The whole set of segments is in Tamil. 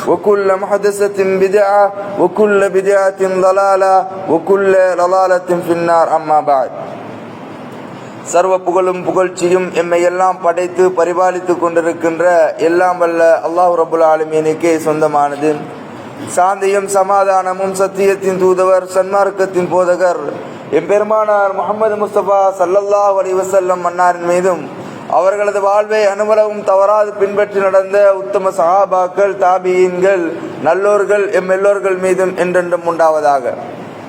وكل محدثة بدعة وكل بدعة ضلالة وكل ضلالة في النار أما بعد. சர்வ புகழும் புகழ்ச்சியும் எம்மை எல்லாம் படைத்து பரிபாலித்து கொண்டிருக்கின்ற எல்லாம் வல்ல அல்லாஹ் ரப்புல் ஆலமீனுக்கே சொந்தமானது. சாந்தியும் சமாதானமும் சத்தியத்தின் தூதுவர் சன்மார்க்கத்தின் போதகர் எம்பெருமானார் முஹம்மது முஸ்தபா ஸல்லல்லாஹு அலைஹி வஸல்லம் அன்னாரின் மீதும் அவர்களது வாழ்வை அனுபவம் தவறாது பின்பற்றி நடந்த உத்தம சஹாபாக்கள், தாபியீன்கள், நல்லோர்கள் எல்லோர்கள் மீதும் என்றென்றும் உண்டாவதாக.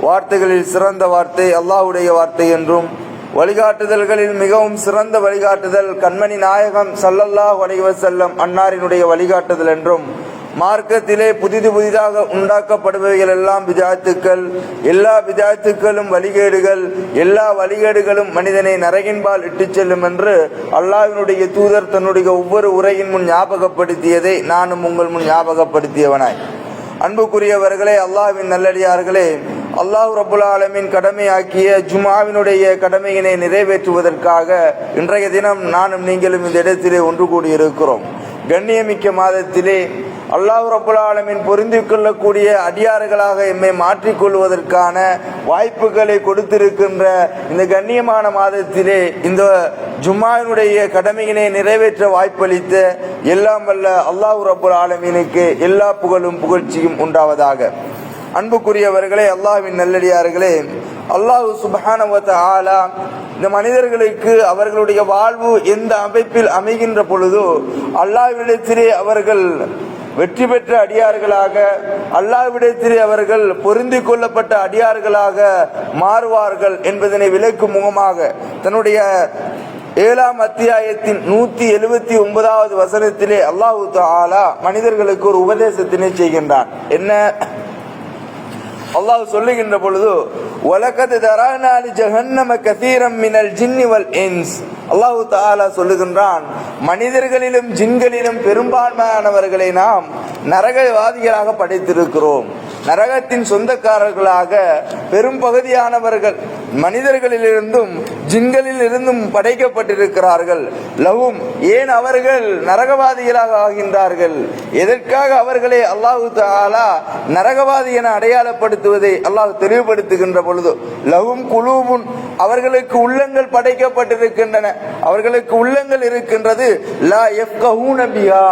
வார்த்தைகளில் சிறந்த வார்த்தை அல்லாஹ்வுடைய வார்த்தை என்றும், வழிகாட்டுதல்களில் மிகவும் சிறந்த வழிகாட்டுதல் கண்மணி நாயகம் ஸல்லல்லாஹு அலைஹி வஸல்லம் அன்னாரினுடைய வழிகாட்டுதல் என்றும், மார்க்கத்திலே புதிதாக உண்டாக்கப்படுபவைகள் எல்லாம் பிதாத்துக்கள், எல்லா பிதாத்துக்களும் வழிகேடுகள், எல்லா வழிகேடுகளும் மனிதனை நரகின்பால் இட்டுச் செல்லும் என்று அல்லாஹ்வினுடைய தூதர் தன்னுடைய ஒவ்வொரு உரையின் முன் ஞாபகப்படுத்தியதை நானும் உங்கள் முன் ஞாபகப்படுத்தியவனாய். அன்புக்குரியவர்களே, அல்லாஹ்வின் நல்லடியார்களே, அல்லாஹ் ரப்புல் ஆலமீன் கடமையாக்கிய ஜுமாவினுடைய கடமையினை நிறைவேற்றுவதற்காக இன்றைய தினம் நானும் நீங்களும் இந்த இடத்திலே ஒன்று கூடியிருக்கிறோம். கண்ணியமிக்க மாதத்திலே அல்லாஹ் ரப்புல் ஆலமீன் பொருந்தி கொள்ளக்கூடிய அடியார்களாக எம்மை மாற்றிக்கொள்வதற்கான வாய்ப்புகளை கொடுத்திருக்கின்ற இந்த கண்ணியமான மாதத்திலே இந்த ஜும்மாவினுடைய கடமையினை நிறைவேற்ற வாய்ப்பளித்த எல்லாம் வல்ல அல்லாஹ் ரப்புல் ஆலமீனுக்கு எல்லா புகழும் புகழ்ச்சியும் உண்டாவதாக. அன்புக்குரியவர்களே, அல்லாஹ்வின் நல்லடியார்களே, அல்லாஹ் சுப்ஹானஹு வ தஆலா இந்த மனிதர்களுக்கு அவர்களுடைய வாழ்வு எந்த அமைப்பில் அமைகின்ற பொழுதோ அல்லாஹ்விடத்திலே அவர்கள் வெற்றி பெற்ற அடியார்களாக, அல்லாஹ்விடத்திலே அவர்கள் பொருந்தி கொள்ளப்பட்ட அடியார்களாக மாறுவார்கள் என்பதனை விளக்கும் முகமாக தன்னுடைய 7ஆம் அத்தியாயத்தின் 179வது வசனத்திலே அல்லாஹு தஆலா மனிதர்களுக்கு ஒரு உபதேசத்தினை செய்கின்றான். என்ன அல்லாஹ் சொல்லுகின்ற பொழுது, வலகத் தரனா லி ஜஹன்னம கஸீரம் மினல் ஜின்னி வல் இன்ஸ். அல்லாஹ் தஆலா சொல்லுகின்றான், மனிதர்களிலும் ஜின்களிலும் பெரும்பான்மையானவர்களை நாம் நரகவாதிகளாக படைத்திருக்கிறோம். நரகத்தின் சொந்தக்காரர்களாக பெரும் பகுதியானவர்கள் மனிதர்களிலிருந்தும் ஜின்களில் இருந்தும் படைக்கப்பட்டிருக்கிறார்கள். லஹும், ஏன் அவர்கள் நரகவாதிகளாக ஆகின்றார்கள்? எதற்காக அவர்களை அல்லாஹ் தஆலா நரகவாதி என அடையாளப்படுத்துவதை அல்லாஹ் தெளிவுபடுத்துகின்ற பொழுது, லஹும் குலூபுன், அவர்களுக்கு உள்ளங்கள் படைக்கப்பட்டிருக்கின்றன, அவர்களுக்கு உள்ளங்கள் இருக்கின்றது. லா யஃப்கஹூன பிஹா,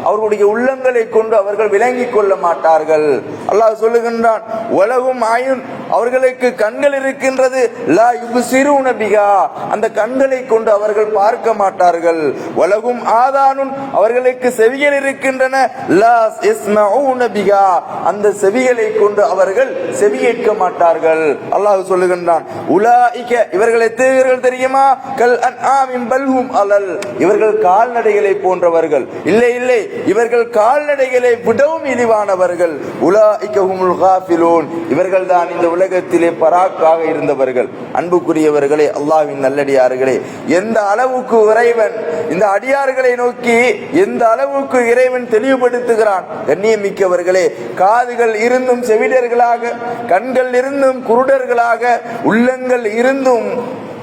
அவர்களுடைய உள்ளங்களை கொண்டு அவர்கள் விளங்கிக் கொள்ள மாட்டார்கள். அல்லாஹ் சொல்லுகின்றான், வலஹும் ஆயுன், அவர்களுக்கு கண்கள் இருக்கின்றது. லா யுப்சிரூன பிஹா, அந்த கண்களை கொண்டு அவர்கள் பார்க்க மாட்டார்கள். வலஹும் ஆதானுன், அவர்களுக்கு செவிகள் இருக்கின்றன. லா யஸ்மஊன பிஹா, அந்த செவிகளை கொண்டு அவர்கள் செவி கேட்க மாட்டார்கள். அல்லாஹ் சொல்லுகின்றான், உலாயிக, இவர்கள் எத்தகையவர்கள் தெரியுமா? கல் அன்ஆமின் பல்ஹும் அலல், இவர்கள் கால்நடைகளை போன்றவர்கள். இல்லை இல்லை, இவர்கள் கால்நடைகளை விடவும் இழிவானவர்கள். உலாயிக ஹுமுல் காஃபிலூன், இவர்கள் தான் இந்த உலகத்திலே பராக்காக இருந்தவர்கள். அன்புக்குரியவர்களே, அல்லாஹ்வின் நல்லடியார்களே, எந்த அளவுக்கு இறைவன் இந்த அடியார்களை நோக்கி எந்த அளவுக்கு இறைவன் தெளிவுபடுத்துகிறான். கண்ணியமிக்கவர்களே, காதுகள் இருந்தும் செவிடர்களாக, கண்கள் இருந்தும் குருடர்களாக, உள்ளங்கள் இருந்தும்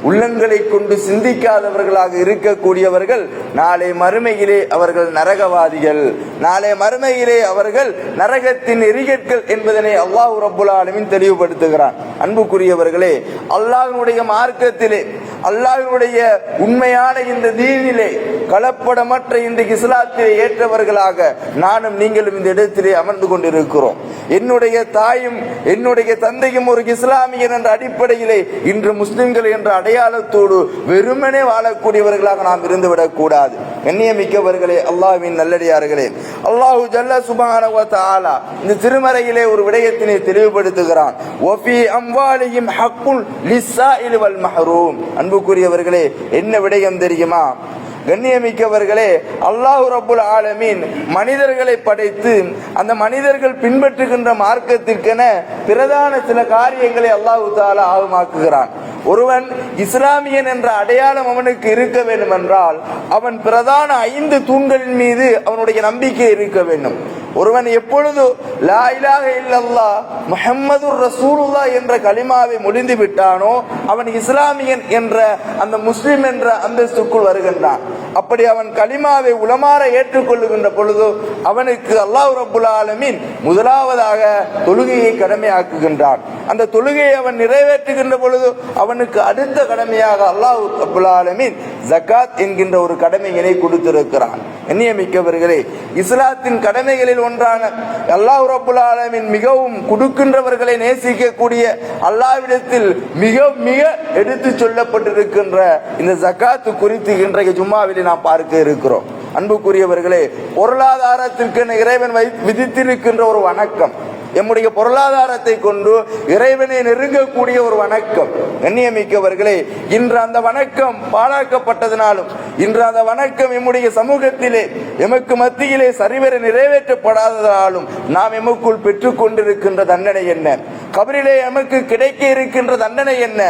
உள்ளங்களை கொண்டு சிந்திக்காதவர்களாக இருக்கக்கூடியவர்கள் நாளை மறுமையிலே அவர்கள் நரகவாதிகள், நாளை மறுமையிலே அவர்கள் நரகத்தின் எரிகட்கள் என்பதனை அல்லாஹ் ரப்புல் ஆலமீன் தெளிவுபடுத்துகிறான். அன்புக்குரியவர்களே, அல்லாஹ்வுடைய மார்க்கத்திலே, அல்லாஹ்வுடைய உண்மையான இந்த தீனிலே, கலப்படமற்ற இந்த இஸ்லாத்திலே ஏற்றவர்களாக நானும் நீங்களும் இந்த இடத்திலே அமர்ந்து கொண்டிருக்கிறோம். என்னுடைய தாயும் என்னுடைய தந்தையும் ஒரு இஸ்லாமியர் என்ற அடிப்படையிலே இன்று முஸ்லிம்கள் என்ற அடையாளத்தோடு வெறுமனே வாழக்கூடியவர்களாக நாம் இருந்துவிடக் கூடாது. கண்ணியமிக்கவர்களே, அல்லாஹ்வின் நல்லடியார்களே, அல்லாஹு ஜல்ல சுப்ஹானஹு வ தஆலா இந்த திருமறையிலே ஒரு விடயத்தினை தெளிவுபடுத்துகிறான். வஃபி அம்வாலிஹிம் ஹக்குன் லிஸ்ஸாயிலி வல் மஹ்ரூம். அன்புக்குரியவர்களே, என்ன விடயம் தெரியுமா? கண்ணியமிக்கவர்களே, அல்லாஹ் ரப்புல் ஆலமீன் மனிதர்களை படைத்து அந்த மனிதர்கள் பின்பற்றுகின்ற மார்க்கத்திற்கென பிரதான சில காரியங்களை அல்லாஹ் தஆலா ஆகமாக்குகிறான். ஒருவன் இஸ்லாமியன் என்ற அடையாளம் அவனுக்கு இருக்க வேண்டும் என்றால் அவன் பிரதான 5 தூண்களின் மீது அவனுடைய நம்பிக்கை இருக்க வேண்டும். ஒருவன் எப்பொழுது லா இலாஹ இல்லல்லாஹ் முஹம்மதுர் ரசூலுல்லாஹ் என்ற கலிமாவை மொழிந்து விட்டானோ அவன் இஸ்லாமியன் என்ற அந்த முஸ்லிம் என்ற அந்தஸ்துக்குள் வருகின்றான். அப்படி அவன் கலிமாவை உளமாற ஏற்றுக்கொள்ளுகின்ற பொழுது அவனுக்கு அல்லாஹ் ரப்புல் ஆலமீன் முதலாவதாக தொழுகையை கடமையாக்குகின்றான். அந்த தொழுகையை அவன் நிறைவேற்றுகின்ற பொழுது அவனுக்கு அடுத்த கடமையாக அல்லாஹ் ரப்புல் ஆலமீன் ஜகாத் என்கின்ற ஒரு கடமையினை கொடுத்திருக்கிறான். எண்ணியமிக்கவர்களே, இஸ்லாத்தின் கடமைகளில் ஒன்றான அல்லாஹ் ரப்புல் ஆலமீன் மிகவும் கொடுக்கின்றவர்களை நேசிக்கக்கூடிய அல்லாஹ்விடத்தில் மிக மிக எடுத்து சொல்லப்பட்டிருக்கின்ற இந்த ஜகாத் குறித்து இன்றைய ஜும்மாவிலே நாம் பார்க்க இருக்கிறோம். அன்புக்குரியவர்களே, பொருளாதாரத்திற்கு இறைவன் விதித்திருக்கின்ற ஒரு வணக்கம், எம்முடைய பொருளாதாரத்தை கொண்டு இறைவனை நெருங்கக்கூடிய ஒரு வணக்கம். கண்ணியமிக்கவர்களே, இன்று அந்த வணக்கம் பாழாக்கப்பட்டதனாலும், இன்று அந்த வணக்கம் எம்முடைய சமூகத்திலே எமக்கு மத்தியிலே சரிவர நிறைவேற்றப்படாததாலும் நாம் எமக்குள் பெற்றுக் கொண்டிருக்கின்ற தண்டனை என்ன, கபரிலே எமக்கு கிடைக்க இருக்கின்ற தண்டனை என்ன,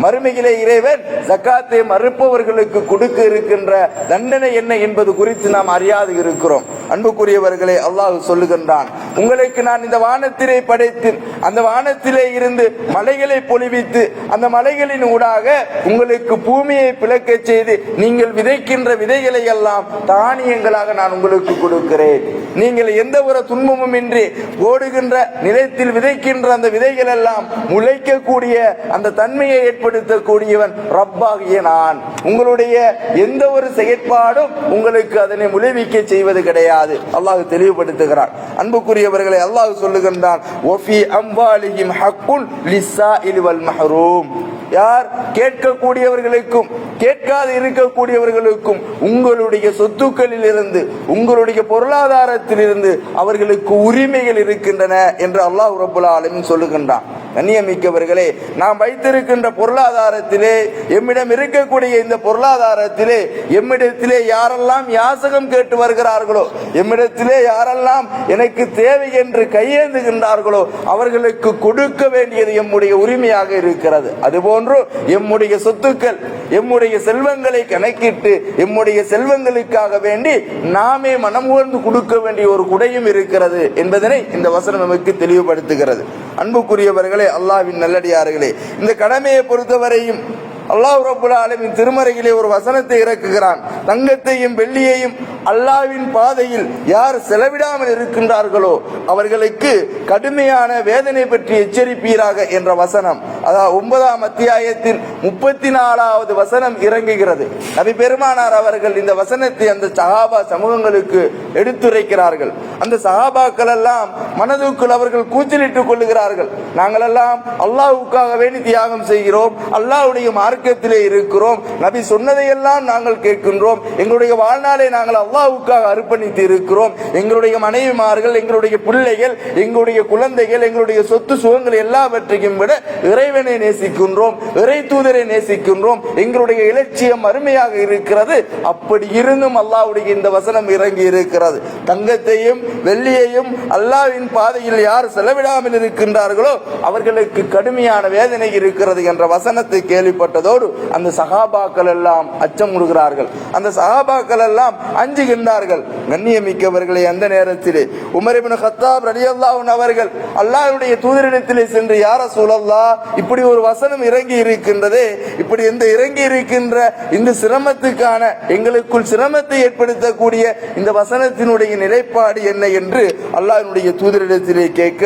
மறுமையிலே இறைவன் ஜகாத்தை மறுப்பவர்களுக்கு கொடுக்க இருக்கின்ற தண்டனை என்ன என்பது குறித்து நாம் அறியாது இருக்கிறோம். அன்புக்குரியவர்களே, அல்லாஹ் சொல்லுகின்றான், உங்களுக்கு நான் இந்த வானத்திலே படைத்து அந்த வானத்திலே இருந்து மலைகளை பொழிவித்து அந்த மலைகளின் ஊடாக உங்களுக்கு பூமியை பிளக்க செய்து நீங்கள் விதைக்கின்ற விதைகளை எல்லாம் தானியங்களாக நான் உங்களுக்கு கொடுக்கிறேன். நீங்கள் எந்த ஒரு துன்பமும் இன்றி ஓடுகின்ற நிலத்தில் விதைக்கின்ற அந்த விதைகள் எல்லாம் முளைக்கக்கூடிய அந்த தன்மையை ஏற்படுத்தக்கூடியவன் ரப்பாகிய நான். உங்களுடைய எந்த ஒரு செயற்பாடும் உங்களுக்கு அதனை முளைவிக்க செய்வது கிடையாது. அல்லாஹ் தெளிவுபடுத்துகிறான். அன்புக்குரியவர்களை, அல்லாஹ் சொல்லுகின்றான், வஃபி அம்வாலிஹிம் ஹக்குன் லிஸ்ஸாஇலி வல் மஹ்ரூம். யார் கேட்கக்கூடியவர்களுக்கும் கேட்காது இருக்கக்கூடியவர்களுக்கும் உங்களுடைய சொத்துக்களில் இருந்து உங்களுடைய பொருளாதாரத்தில் இருந்து அவர்களுக்கு உரிமைகள் இருக்கின்றன என்று அல்லாஹ் ரப்புல் ஆலமீன் சொல்லுகின்றான். கண்ணியமிக்கவர்களே, நாம் வைத்திருக்கின்ற பொருளாதாரத்திலே, எம்மிடம் இருக்கக்கூடிய இந்த பொருளாதாரத்திலே எம்மிடத்திலே யாரெல்லாம் யாசகம் கேட்டு வருகிறார்களோ, எம்மிடத்திலே யாரெல்லாம் எனக்கு தேவை என்று கையேந்துகின்றார்களோ அவர்களுக்கு கொடுக்க வேண்டியது எம்முடைய உரிமையாக இருக்கிறது. அதுபோன்று எம்முடைய சொத்துக்கள், எம்முடைய செல்வங்களை கணக்கிட்டு எம்முடைய செல்வங்களுக்காக வேண்டி நாமே மனமுகர்ந்து கொடுக்க வேண்டிய ஒரு குடையும் இருக்கிறது என்பதனை இந்த வசனம் நமக்கு தெளிவுபடுத்துகிறது. அன்புக்குரியவர்களே, அல்லாஹ்வின் நல்லடியார்களே, இந்த கடமையை பொறுத்தவரையும் அல்லாஹ் ரப்புல் ஆலமீன் திருமறையிலே ஒரு வசனத்தை இறக்குகிறான். தங்கத்தையும் வெள்ளியையும் அல்லாஹ்வின் பாதையில் யார் செலவிடாமல் இருக்கின்றார்களோ அவர்களுக்கு கடுமையான வேதனை பற்றி எச்சரிப்பீராக என்ற வசனம், அதாவது 9ஆம் அத்தியாயத்தின் 34வது வசனம் இறங்குகிறது. நபி பெருமானார் அவர்கள் இந்த வசனத்தை அந்த சஹாபா சமூகங்களுக்கு எடுத்துரைக்கிறார்கள். அந்த சஹாபாக்கள் எல்லாம் மனதுக்குள் அவர்கள் கூச்சலிட்டுக் கொள்ளுகிறார்கள். நாங்கள் எல்லாம் அல்லாஹ்வுக்காக வேண்டி தியாகம் செய்கிறோம், அல்லாஹ்வுடைய மார்க்கத்திலே இருக்கிறோம், நபி சொன்னதையெல்லாம் நாங்கள் கேட்கின்றோம், எங்களுடைய வாழ்நாளை நாங்கள் அல்லாஹ்வுக்காக அர்ப்பணித்து இருக்கிறோம், எங்களுடைய மனைவிமார்கள், எங்களுடைய பிள்ளைகள், எங்களுடைய குழந்தைகள், எங்களுடைய சொத்து சுகங்கள் எல்லாவற்றையும் விட இறைவனை நேசிக்கின்றோம், இறை தூதரை நேசிக்கின்றோம், எங்களுடைய இலட்சியம் அருமையாக இருக்கிறது. அப்படி இருந்தும் அல்லாஹ்வுடைய இந்த வசனம் இறங்கி இருக்கிறது. தங்கத்தையும் வெள்ளியையும் அல்லாஹ்வின் பாதையில் யார் செலவிடாமல் இருக்கின்றார்களோ அவர்களுக்கு கடுமையான வேதனை இருக்கிறது என்ற வசனத்தை கேள்விப்பட்டதோடு அந்த சஹாபாக்கள் எல்லாம் அச்சமுறுகிறார்கள். அந்த சஹாபாக்கள் எல்லாம் அஞ்சுகின்றார்கள். கண்ணியமிக்கவர்களை, அந்த நேரத்திலே உமர் இப்னு கத்தாப் ரலியல்லாஹு அன்ஹு அவர்கள் அல்லாஹ்வுடைய தூதரிடத்திலே சென்று, யா ரசூலல்லாஹ், இப்படி ஒரு வசனம் இறங்கி இருக்கின்றதே, இப்படி இந்த இறங்கி இருக்கின்ற இந்த சிரமத்துக்கான எங்களுக்குள் சிரமத்தை ஏற்படுத்தக்கூடிய இந்த வசனத்தினுடைய நிலைப்பாடு என்ன என்று அல்லாஹ்வுடைய தூதரிடத்திலே கேட்க,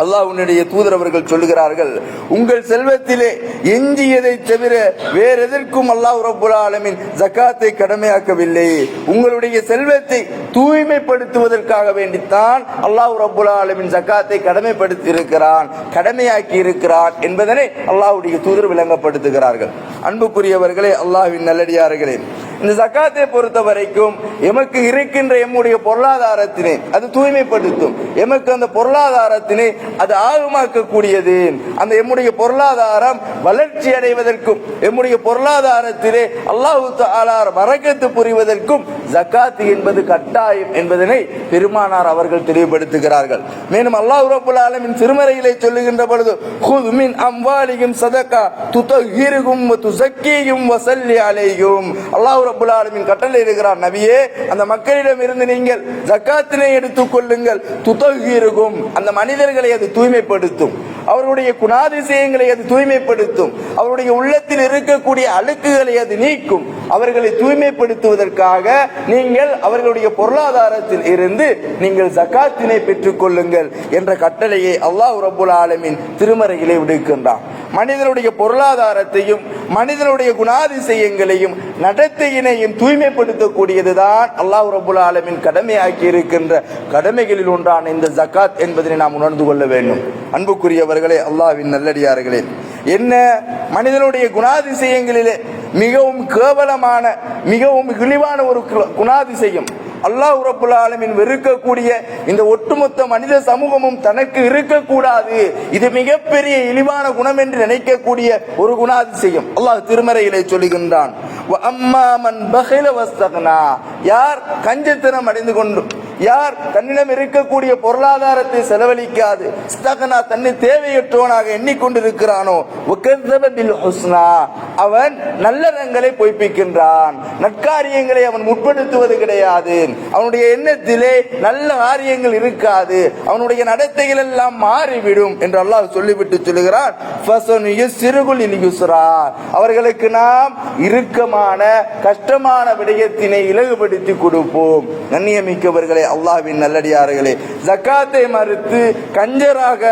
அல்லாஹ்வுடைய தூதர் அவர்கள் சொல்லுகிறார்கள், உங்கள் செல்வத்திலே எஞ்சியதை தவிர வேற எதற்கும் அல்லாஹ் ரப்புல் ஆலமீன் ஜகாத்தை கடமையாக்கவில்லை. உங்களுடைய செல்வத்தை தூய்மைப்படுத்துவதற்காக வேண்டித்தான் அல்லாஹ் ரப்புல் ஆலமீன் ஜகாத்தை கடமைப்படுத்தி இருக்கிறான், கடமையாக்கி இருக்கிறான் என்பதனை அல்லாஹ்வுடைய தூதர் விளங்கப்படுத்துகிறார்கள். அன்புக்குரியவர்களே, அல்லாஹ்வின் நல்லடியார்களே, இந்த ஜகாத்தை பொறுத்த வரைக்கும் எமக்கு இருக்கின்ற எம்முடைய பொருளாதாரத்தினை அது தூய்மைப்படுத்தும். எமக்கு அந்த பொருளாதாரத்தினை அது ஆகமாக்கக்கூடியது. அந்த எம்முடைய பொருளாதாரம் வளர்ச்சி அடைவதற்கும் எம்முடைய பொருளாதாரத்திலே அல்லாஹ் தஆலா பரக்கத்து புரிவதற்கும் ஜகாத் என்பது கட்டாயம் என்பதனை பெருமானார் அவர்கள் தெளிவுபடுத்துகிறார்கள். மேலும் அல்லாஹ் ரப்பல் ஆலமீன் திருமறையிலே சொல்லுகின்ற பொழுது குது மின் அம்வாலிஹிம் சதகா துதஹிருஹும் வ துஸக்கிஹும் வ ஸல்லி அலைஹிம். அல்லாஹ் ரப்பல் ஆலமீன் கட்டளை இடுகிறார், நபியே அந்த மக்களிடம் இருந்து நீங்கள் ஜகாத்தினை எடுத்துக் கொள்ளுங்கள். துதஹிருஹும் அந்த மனிதர்களை அது தூய்மைப்படுத்தும், அவருடைய குணாதிசயங்களை அது தூய்மைப்படுத்தும், அவருடைய உள்ளத்தில் இருக்கக்கூடிய அழுக்குகளை அது நீக்கும். அவர்களை தூய்மைப்படுத்துவதற்காக நீங்கள் அவர்களுடைய பொருளாதாரத்தில் இருந்து நீங்கள் ஜகாத்தினை பெற்றுக் கொள்ளுங்கள் என்ற கட்டளையை அல்லாஹ் ரப்பல் ஆலமீன் திருமறையிலே விடுக்கின்றான். மனிதனுடைய பொருளாதாரத்தையும் மனிதனுடைய குணாதிசயங்களையும் நடத்தையினையும் தூய்மைப்படுத்தக்கூடியதுதான் அல்லாஹ் ரப்பல் ஆலமீன் கடமையாக்கி இருக்கின்ற கடமைகளில் ஒன்றான இந்த ஜகாத் என்பதனை நாம் உணர்ந்து கொள்ள வேண்டும். அன்புக்குரியவர்களே, அல்லாஹ்வின் நல்லடியார்களே, என்ன மனிதனுடைய குணாதிசயங்களிலே மிகவும் கேவலமான மிகவும் இழிவான ஒரு குணாதிசயம் அல்லாஹ் ரப்பல் ஆலமீன் வெறுக்கக்கூடிய இந்த ஒட்டுமொத்த மனித சமூகமும் தனக்கு இருக்கக்கூடாது, இது மிகப்பெரிய இழிவான குணம் என்று நினைக்கக்கூடிய ஒரு குணாதிசயம் அல்லாஹ் திருமறையிலே சொல்லுகின்றான். யார் கஞ்சத்தனம் அடைந்து கொண்டு யார் தன்னிடம் இருக்கக்கூடிய பொருளாதாரத்தை செலவழிக்காது தன்னை தேவையற்றவனாக எண்ணிக்கொண்டிருக்கிறானோ அவன் நல்லறங்களை பொய்ப்பிக்கின்றான், நற்காரியங்களை அவன் முற்படுத்துவது கிடையாது, அவனுடைய எண்ணத்திலே நல்ல காரியங்கள் இருக்காது, அவனுடைய நடத்தைகள் எல்லாம் மாறிவிடும் என்று அல்லாஹ் சொல்லிவிட்டு சொல்லுகிறான். அவர்களுக்கு நாம் இறுக்கமான கஷ்டமான விடயத்தினை இலகுபடுத்தி கொடுப்போம். கண்ணியமிக்கவர்களே, அல்லாஹ்வின் நல்லடியார்களே, ஜகாத்தை மறுத்து கஞ்சராக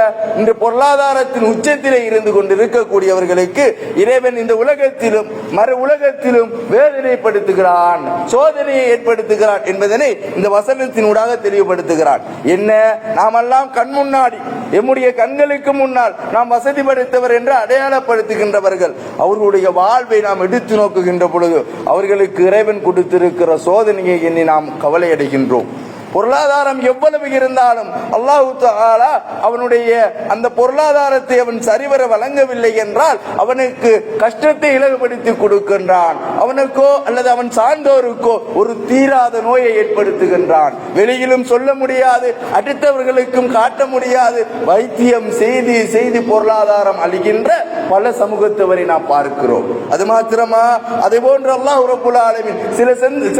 இந்த பொருளாதாரத்தின் உச்சத்திலே இருந்து கொண்டு இருக்கக்கூடியவர்களுக்கு இறைவன் இந்த உலகத்திலும் மறு உலகத்திலும் வேதனைப்படுத்துகிறான், சோதனையை ஏற்படுத்துகிறான் என்பதனை இந்த வசனத்தினூடாக தெளிவுபடுத்துகிறான். என்ன, நாமெல்லாம் கண் முன்னாடி எம்முடைய கண்களுக்கு முன்னால் நாம் வசதி படைத்தவர் என்று அடையாளப்படுத்துகின்றவர்கள் அவர்களுடைய வாழ்வை நாம் எடுத்து நோக்குகின்ற பொழுது அவர்களுக்கு இறைவன் கொடுத்திருக்கிற சோதனையை எண்ணி நாம் கவலை அடைகின்றோம். பொருளாதாரம் எவ்வளவு இருந்தாலும் அல்லாஹ் தஆலா அவனுடைய அந்த பொருளாதாரத்தை அவன் சரிவர வழங்கவில்லை என்றால் அவனுக்கு கஷ்டத்தை இலகுபடுத்தி கொடுக்கின்றான். அவனுக்கோ அல்லது அவன் சார்ந்தோருக்கோ ஒரு தீராத நோயை ஏற்படுத்துகின்றான். வெளியிலும் சொல்ல முடியாது, அடுத்தவர்களுக்கும் காட்ட முடியாது. வைத்தியம் செய்தி செய்தி பொருளாதாரம் அளிக்கின்ற பல சமூகத்தவரை நாம் பார்க்கிறோம். அது மாத்திரமா, அதே போன்று அல்லாஹ் ரப்பல் ஆலமீன் சில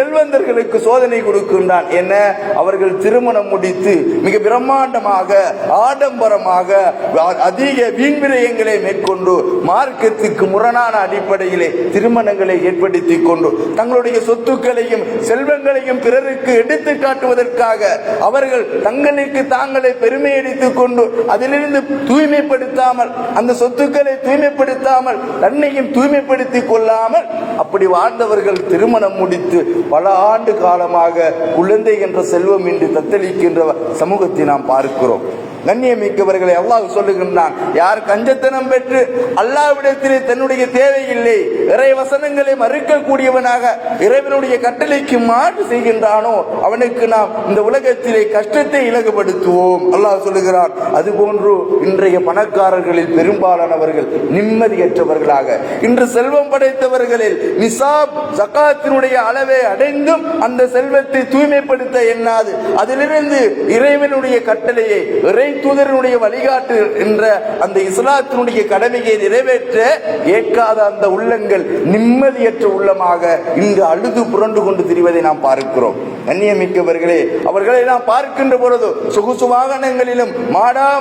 செல்வந்தர்களுக்கு சோதனை கொடுக்கின்றான். என்ன, அவர்கள் திருமணம் முடித்து மிக பிரம்மாண்டமாக ஆடம்பரமாக அதிக வீண் விரயங்களை மேற்கொண்டு மார்க்கத்துக்கு முரணான அடிப்படையிலே திருமணங்களை ஏற்படுத்தி கொண்டு தங்களுடைய சொத்துக்களையும் செல்வங்களையும் பிறருக்கு எடுத்து காட்டுவதற்காக அவர்கள் தங்களுக்கு தாங்களே பெருமை அடித்துக் கொண்டு அதிலிருந்து தூய்மைப்படுத்தாமல் அந்த சொத்துக்களை தூய்மைப்படுத்தாமல் தன்னையும் தூய்மைப்படுத்திக் கொள்ளாமல் அப்படி வாழ்ந்தவர்கள் திருமணம் முடித்து பல ஆண்டு காலமாக குழந்தை என்ற செல்வம் இன்றி தத்தளிக்கின்ற சமூகத்தை நாம் பார்க்கிறோம். கண்ணியமிக்கவர்களை, அல்லாஹ் சொல்லுகின்றான், யார் கஞ்சத்தனம் பெற்று அல்லாஹ்விடத்திலே தன்னுடைய தேவையில்லை இறை வசனங்களை மறுக்கக்கூடியவனாக இறைவனுடைய கட்டளைக்கு மாற்று செய்கின்றானோ அவனுக்கு நாம் இந்த உலகத்திலே கஷ்டத்தை இலகுபடுத்துவோம் அல்லாஹ் சொல்லுகிறான். அதுபோன்று இன்றைய பணக்காரர்களில் பெரும்பாலானவர்கள் நிம்மதியற்றவர்களாக, இன்று செல்வம் படைத்தவர்களில் நிசாப் ஜகாத்தினுடைய அளவை அடைந்தும் அந்த செல்வத்தை தூய்மைப்படுத்த எண்ணாது அதிலிருந்து இறைவனுடைய கட்டளையை இறை தூதரனுடைய வழிகாட்டு என்ற அந்த இஸ்லாத்தினுடைய கடமையை நிறைவேற்ற ஏற்காத அந்த உள்ளங்கள் நிம்மதியற்ற உள்ளமாக இங்கு அழுது புரண்டு கொண்டு திரிவதை நாம் பார்க்கிறோம். கண்ணியமிக்கவர்களே, அவர்களை நாம் பார்க்கின்ற பொழுது சொகுசு வாகனங்களிலும்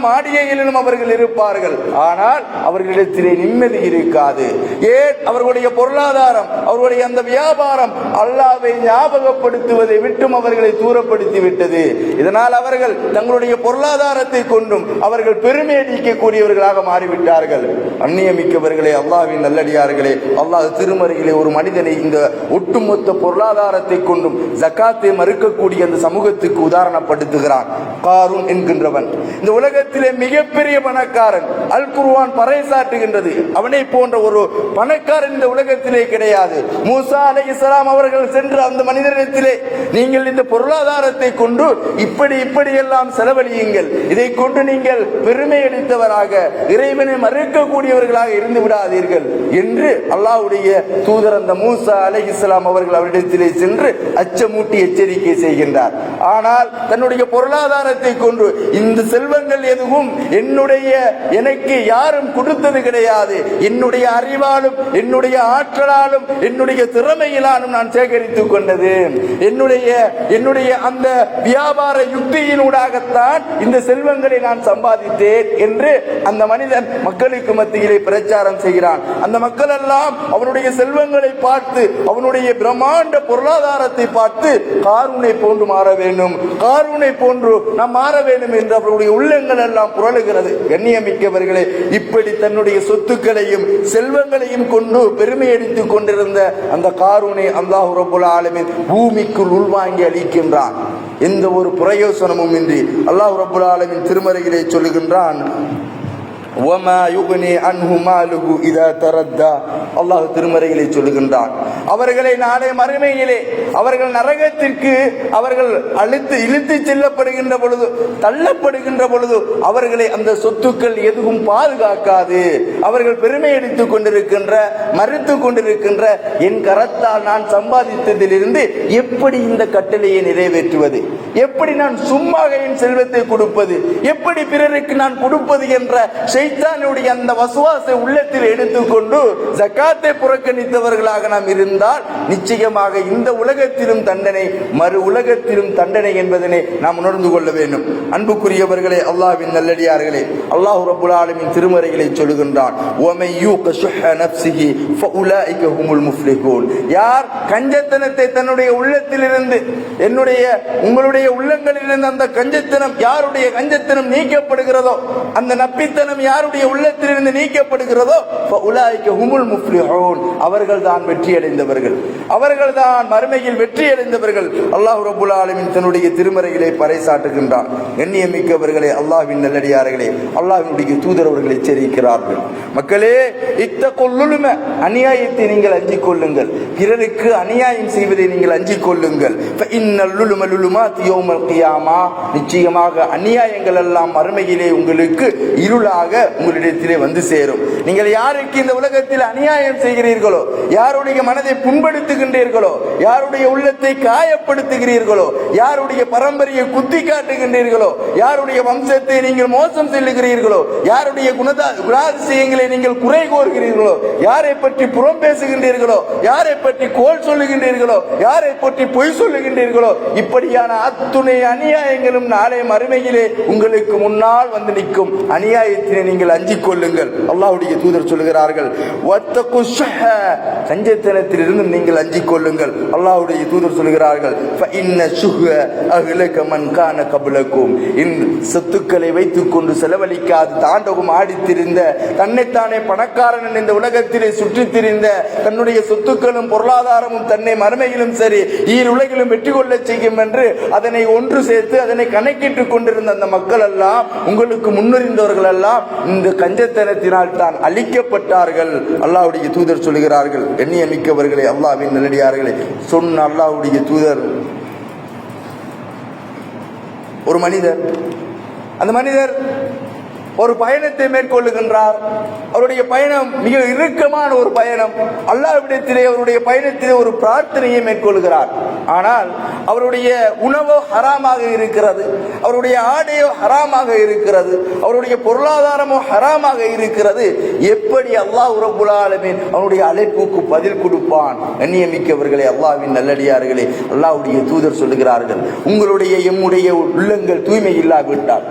மாடிகைகளிலும் அவர்கள் இருப்பார்கள். ஆனால் அவர்களிடத்திலே நிம்மதி இருக்காது. ஏன்? அவர்களுடைய பொருளாதாரம், அவர்களுடைய அந்த வியாபாரம் அல்லாஹ்வை ஞாபகப்படுத்துவதை விட்டும் அவர்களை தூரப்படுத்தி விட்டது. இதனால் அவர்கள் தங்களுடைய பொருளாதாரத்தை கொண்டும் அவர்கள் பெருமை அடிக்கக்கூடியவர்களாக மாறிவிட்டார்கள். அந்நியமிக்கவர்களே, அல்லாஹ்வின் நல்லடியார்களே, அல்லாஹ் திருமறையிலே ஒரு மனிதனை இந்த ஒட்டுமொத்த பொருளாதாரத்தை கொண்டும் ஜகாத்தை மறுக்கக்கூடிய அந்த சமூகத்துக்கு உதாரணப்படுத்துகிறான். காரூன் என்கின்றவன் இந்த உலகத்திலே மிகப்பெரிய பணக்காரன். அல் குர்ஆன் பறைசாற்றுகின்றது, அவனை போன்ற ஒரு பணக்காரன் இந்த உலகத்திலே கிடையாது. மூசா அலைஹிஸ்ஸலாம் அவர்கள் சென்று அந்த மனிதனிடத்திலே, நீங்கள் இந்த பொருளாதாரத்தை கொண்டு இப்படி எல்லாம் செலவழியுங்கள், இதை கொண்டு நீங்கள் பெருமை அளித்தவராக, இறைவனை மறுக்கக்கூடியவர்களாக இருந்து விடாதீர்கள் என்று அல்லாஹ்வுடைய தூதர் அந்த மூசா அலைஹிஸ்ஸலாம் அவர்கள் அவரிடத்திலே சென்று அச்சமூட்டி எச்சரிக்கை செய்கின்றார். ஆனால் தன்னுடைய பொருளாதாரத்தை கொண்டு இந்த செல்வங்கள் எதுவும் எனக்கு யாரும் கொடுத்தது கிடையாது, என்னுடைய அறிவாலும் என்னுடைய ஆற்றலாலும் என்னுடைய திறமையிலாலும் நான் சேகரித்துக் கொண்டது, என்னுடைய அந்த வியாபார யுக்தியினூடாகத்தான் இந்த செல்வங்களை நான் சம்பாதித்தேன் என்று அந்த மனிதன் மக்களுக்கு மத்தியிலே பிரச்சாரம் செய்கிறான். அந்த மக்கள் எல்லாம் அவனுடைய செல்வங்களை பார்த்து, அவனுடைய பிரம்மாண்ட பொருளாதாரத்தை பார்த்து, காரூனை போன்று மாற வேண்டும், காரூனை போன்று நாம் மாற வேண்டும் என்று அவருடைய உள்ளங்கள் எல்லாம் புரளுகிறது. கண்ணியமிக்கவர்களே, இப்படி தன்னுடைய சொத்துக்களையும் செல்வங்களையும் கொண்டு பெருமை அடித்துக் கொண்டிருந்த அந்த காரூனை அல்லாஹ் ரப்பல் ஆலமீன் பூமிக்குள் உள்வாங்கி அளிக்கின்றான். எந்த ஒரு பிரயோசனமும் இன்றி அல்லாஹ் ரப்பல் ஆலமீன் திருமறையிலே சொல்லுகின்றான், அல்லாஹ் திருமறையிலே சொல்லுகின்றான், அவர்களை நாளை மறுமையிலே அவர்கள் நரகத்திற்கு அவர்கள் இழுத்து செல்லப்படுகின்ற பொழுது, தள்ளப்படுகின்ற பொழுது அவர்களை அந்த சொத்துக்கள் எதுவும் பாதுகாக்காது. அவர்கள் பெருமை அடித்துக் கொண்டிருக்கின்ற, மறுத்துக் கொண்டிருக்கின்ற என் கரத்தால் நான் சம்பாதித்ததிலிருந்து எப்படி இந்த கட்டளையை நிறைவேற்றுவது, எப்படி நான் சும்மா என் செல்வத்தை கொடுப்பது, எப்படி பிறருக்கு நான் கொடுப்பது என்ற ஷைத்தானுடைய அந்த வசுவாசை உள்ளத்தில் எடுத்துக்கொண்டு ஜகாத்தை புறக்கணித்தவர்களாக நாம் இருந்தால் நிச்சயமாக இந்த உலகத்திலும் தண்டனை, மறு உலகத்திலும் தண்டனை என்பதனை நாம் உணர்ந்து கொள்ள வேண்டும். அன்புக்குரியவர்களே, அல்லாஹ்வின் நல்லடியார்களே, அல்லாஹ் ரப்பல் ஆலமீன் திருமறைகளை சொல்லுகின்றான், வமை யூக ஷுஹ நஃப்ஸிஹி ஃபஉலாயிக ஹுமுல் முஃப்லிஹூன். யார் கஞ்சத்தனத்தை தன்னுடைய உள்ளத்திலிருந்து, உங்களுடைய உள்ளங்களிலிருந்து அந்த கஞ்சத்தனம், யாருடைய கஞ்சத்தனம் நீக்கப்படுகிறதோ, அந்த நப்பித்தனம் யாருடைய உள்ளத்திலிருந்து நீக்கப்படுகிறதோ, ஃபஉலாயிக ஹுமுல் முஃப்லிஹூன், அவர்கள் தான் வெற்றி அடைந்தவர்கள், அவர்கள் தான் மறுமையில் வெற்றி அடைந்தவர்கள். அல்லாஹ் ரப்பல் ஆலமீன் தன்னுடைய திருமறையிலே பறைசாற்றுகின்றான். கண்ணியமிக்கவர்களே, அல்லாஹ்வின் நல்லடியார்களே, அல்லாஹ்வினுடைய தூதர் அவர்கள் எச்சரிக்கிறார்கள், மக்களே, இத்தகுல் லுல்ம, அநியாயத்தை நீங்கள் அஞ்சிக் கொள்ளுங்கள், பிறருக்கு அநியாயம் செய்வதை நீங்கள் அஞ்சிக் கொள்ளுங்கள். ஃபஇன்னல் லுல்ம லுலுமாத் யௌமல் கியாமா, நிச்சயமாக அநியாயங்கள் எல்லாம் மறுமையிலே உங்களுக்கு இருளாக உங்களிடத்திலே வந்து சேரும். நீங்கள் யாருக்கு இந்த உலகத்தில் அநியாயம் செய்கிறீர்களோ, யாருடைய மனதை புண்படுத்துகின்றீர்களோ, யாருடைய உள்ளத்தை காயப்படுத்துகிறீர்களோ, யாருடைய பரம்பரையை குத்தி காட்டுகின்றீர்களோ, யாருடைய வம்சத்தை நீங்கள் மோசம் செல்லுகிறீர்களோ, யாருடைய குணாதிசயங்களை நீங்கள் குறை கோருகிறீர்களோ, யாரை பற்றி புறம் பேசுகின்றீர்களோ, யாரை பற்றி கோல் சொல்லுகின்றீர்களோ, யாரை பற்றி பொய் சொல்லுகின்றீர்களோ, இப்படியான அத்துணை அநியாயங்களும் நாளை மறுமையிலே உங்களுக்கு முன்னால் வந்து நிற்கும். அநியாயத்தினை நீங்கள் அஞ்சிக் கொள்ளுங்கள். அல்லாஹ்வுடைய தூதர் சொல்லுகிறார்கள், கஞ்சத்தனத்திலிருந்து நீங்கள் அஞ்சிக் கொள்ளுங்கள். அல்லாஹ்வுடைய தூதர் சொல்லுகிறார்கள், சொத்துக்களை வைத்துக் கொண்டு செலவழிக்காது தாண்டவும் ஆடித்திருந்த, தன்னைத்தானே பணக்காரன் இந்த உலகத்திலே சுற்றித் திரிந்த, தன்னுடைய சொத்துக்களும் பொருளாதாரமும் தன்னை மறுமையிலும் சரி ஈர் உலகிலும் வெற்றி கொள்ள செய்யும் என்று அதனை ஒன்று சேர்த்து அதனை கணக்கிட்டுக் கொண்டிருந்த அந்த மக்கள் எல்லாம், உங்களுக்கு முன்னுரிந்தவர்கள் எல்லாம் இந்த கஞ்சத்தனத்தினால் தான் அழிக்கப்பட்டார்கள். அல்லாஹ்வுடைய தூதர் சொல்லுகிறார்கள். எண்ணியமிக்கவர்களே, அல்லாஹ்வின் நல்லடியார்களே, சொன்ன அல்லாஹ்வுடைய தூதர், ஒரு மனிதர், அந்த மனிதர் ஒரு பயணத்தை மேற்கொள்ளுகின்றார். அவருடைய பயணம் மிக இறுக்கமான ஒரு பயணம். அல்லாஹ்விடத்திலே அவருடைய பயணத்திலே ஒரு பிரார்த்தனையை மேற்கொள்கிறார். ஆனால் அவருடைய உணவோ ஹராமாக இருக்கிறது, அவருடைய ஆடையோ ஹராமாக இருக்கிறது, அவருடைய பொருளாதாரமோ ஹராமாக இருக்கிறது. எப்படி அல்லாஹ் ரப்பல் ஆலமீன் அவருடைய அழைப்புக்கு பதில் கொடுப்பான்? கண்ணியமிக்கவர்களே, அல்லாஹ்வின் நல்லடியார்களே, அல்லாஹ்வுடைய தூதர் சொல்லுகிறார்கள், எம்முடைய உள்ளங்கள் தூய்மை இல்லாவிட்டால்,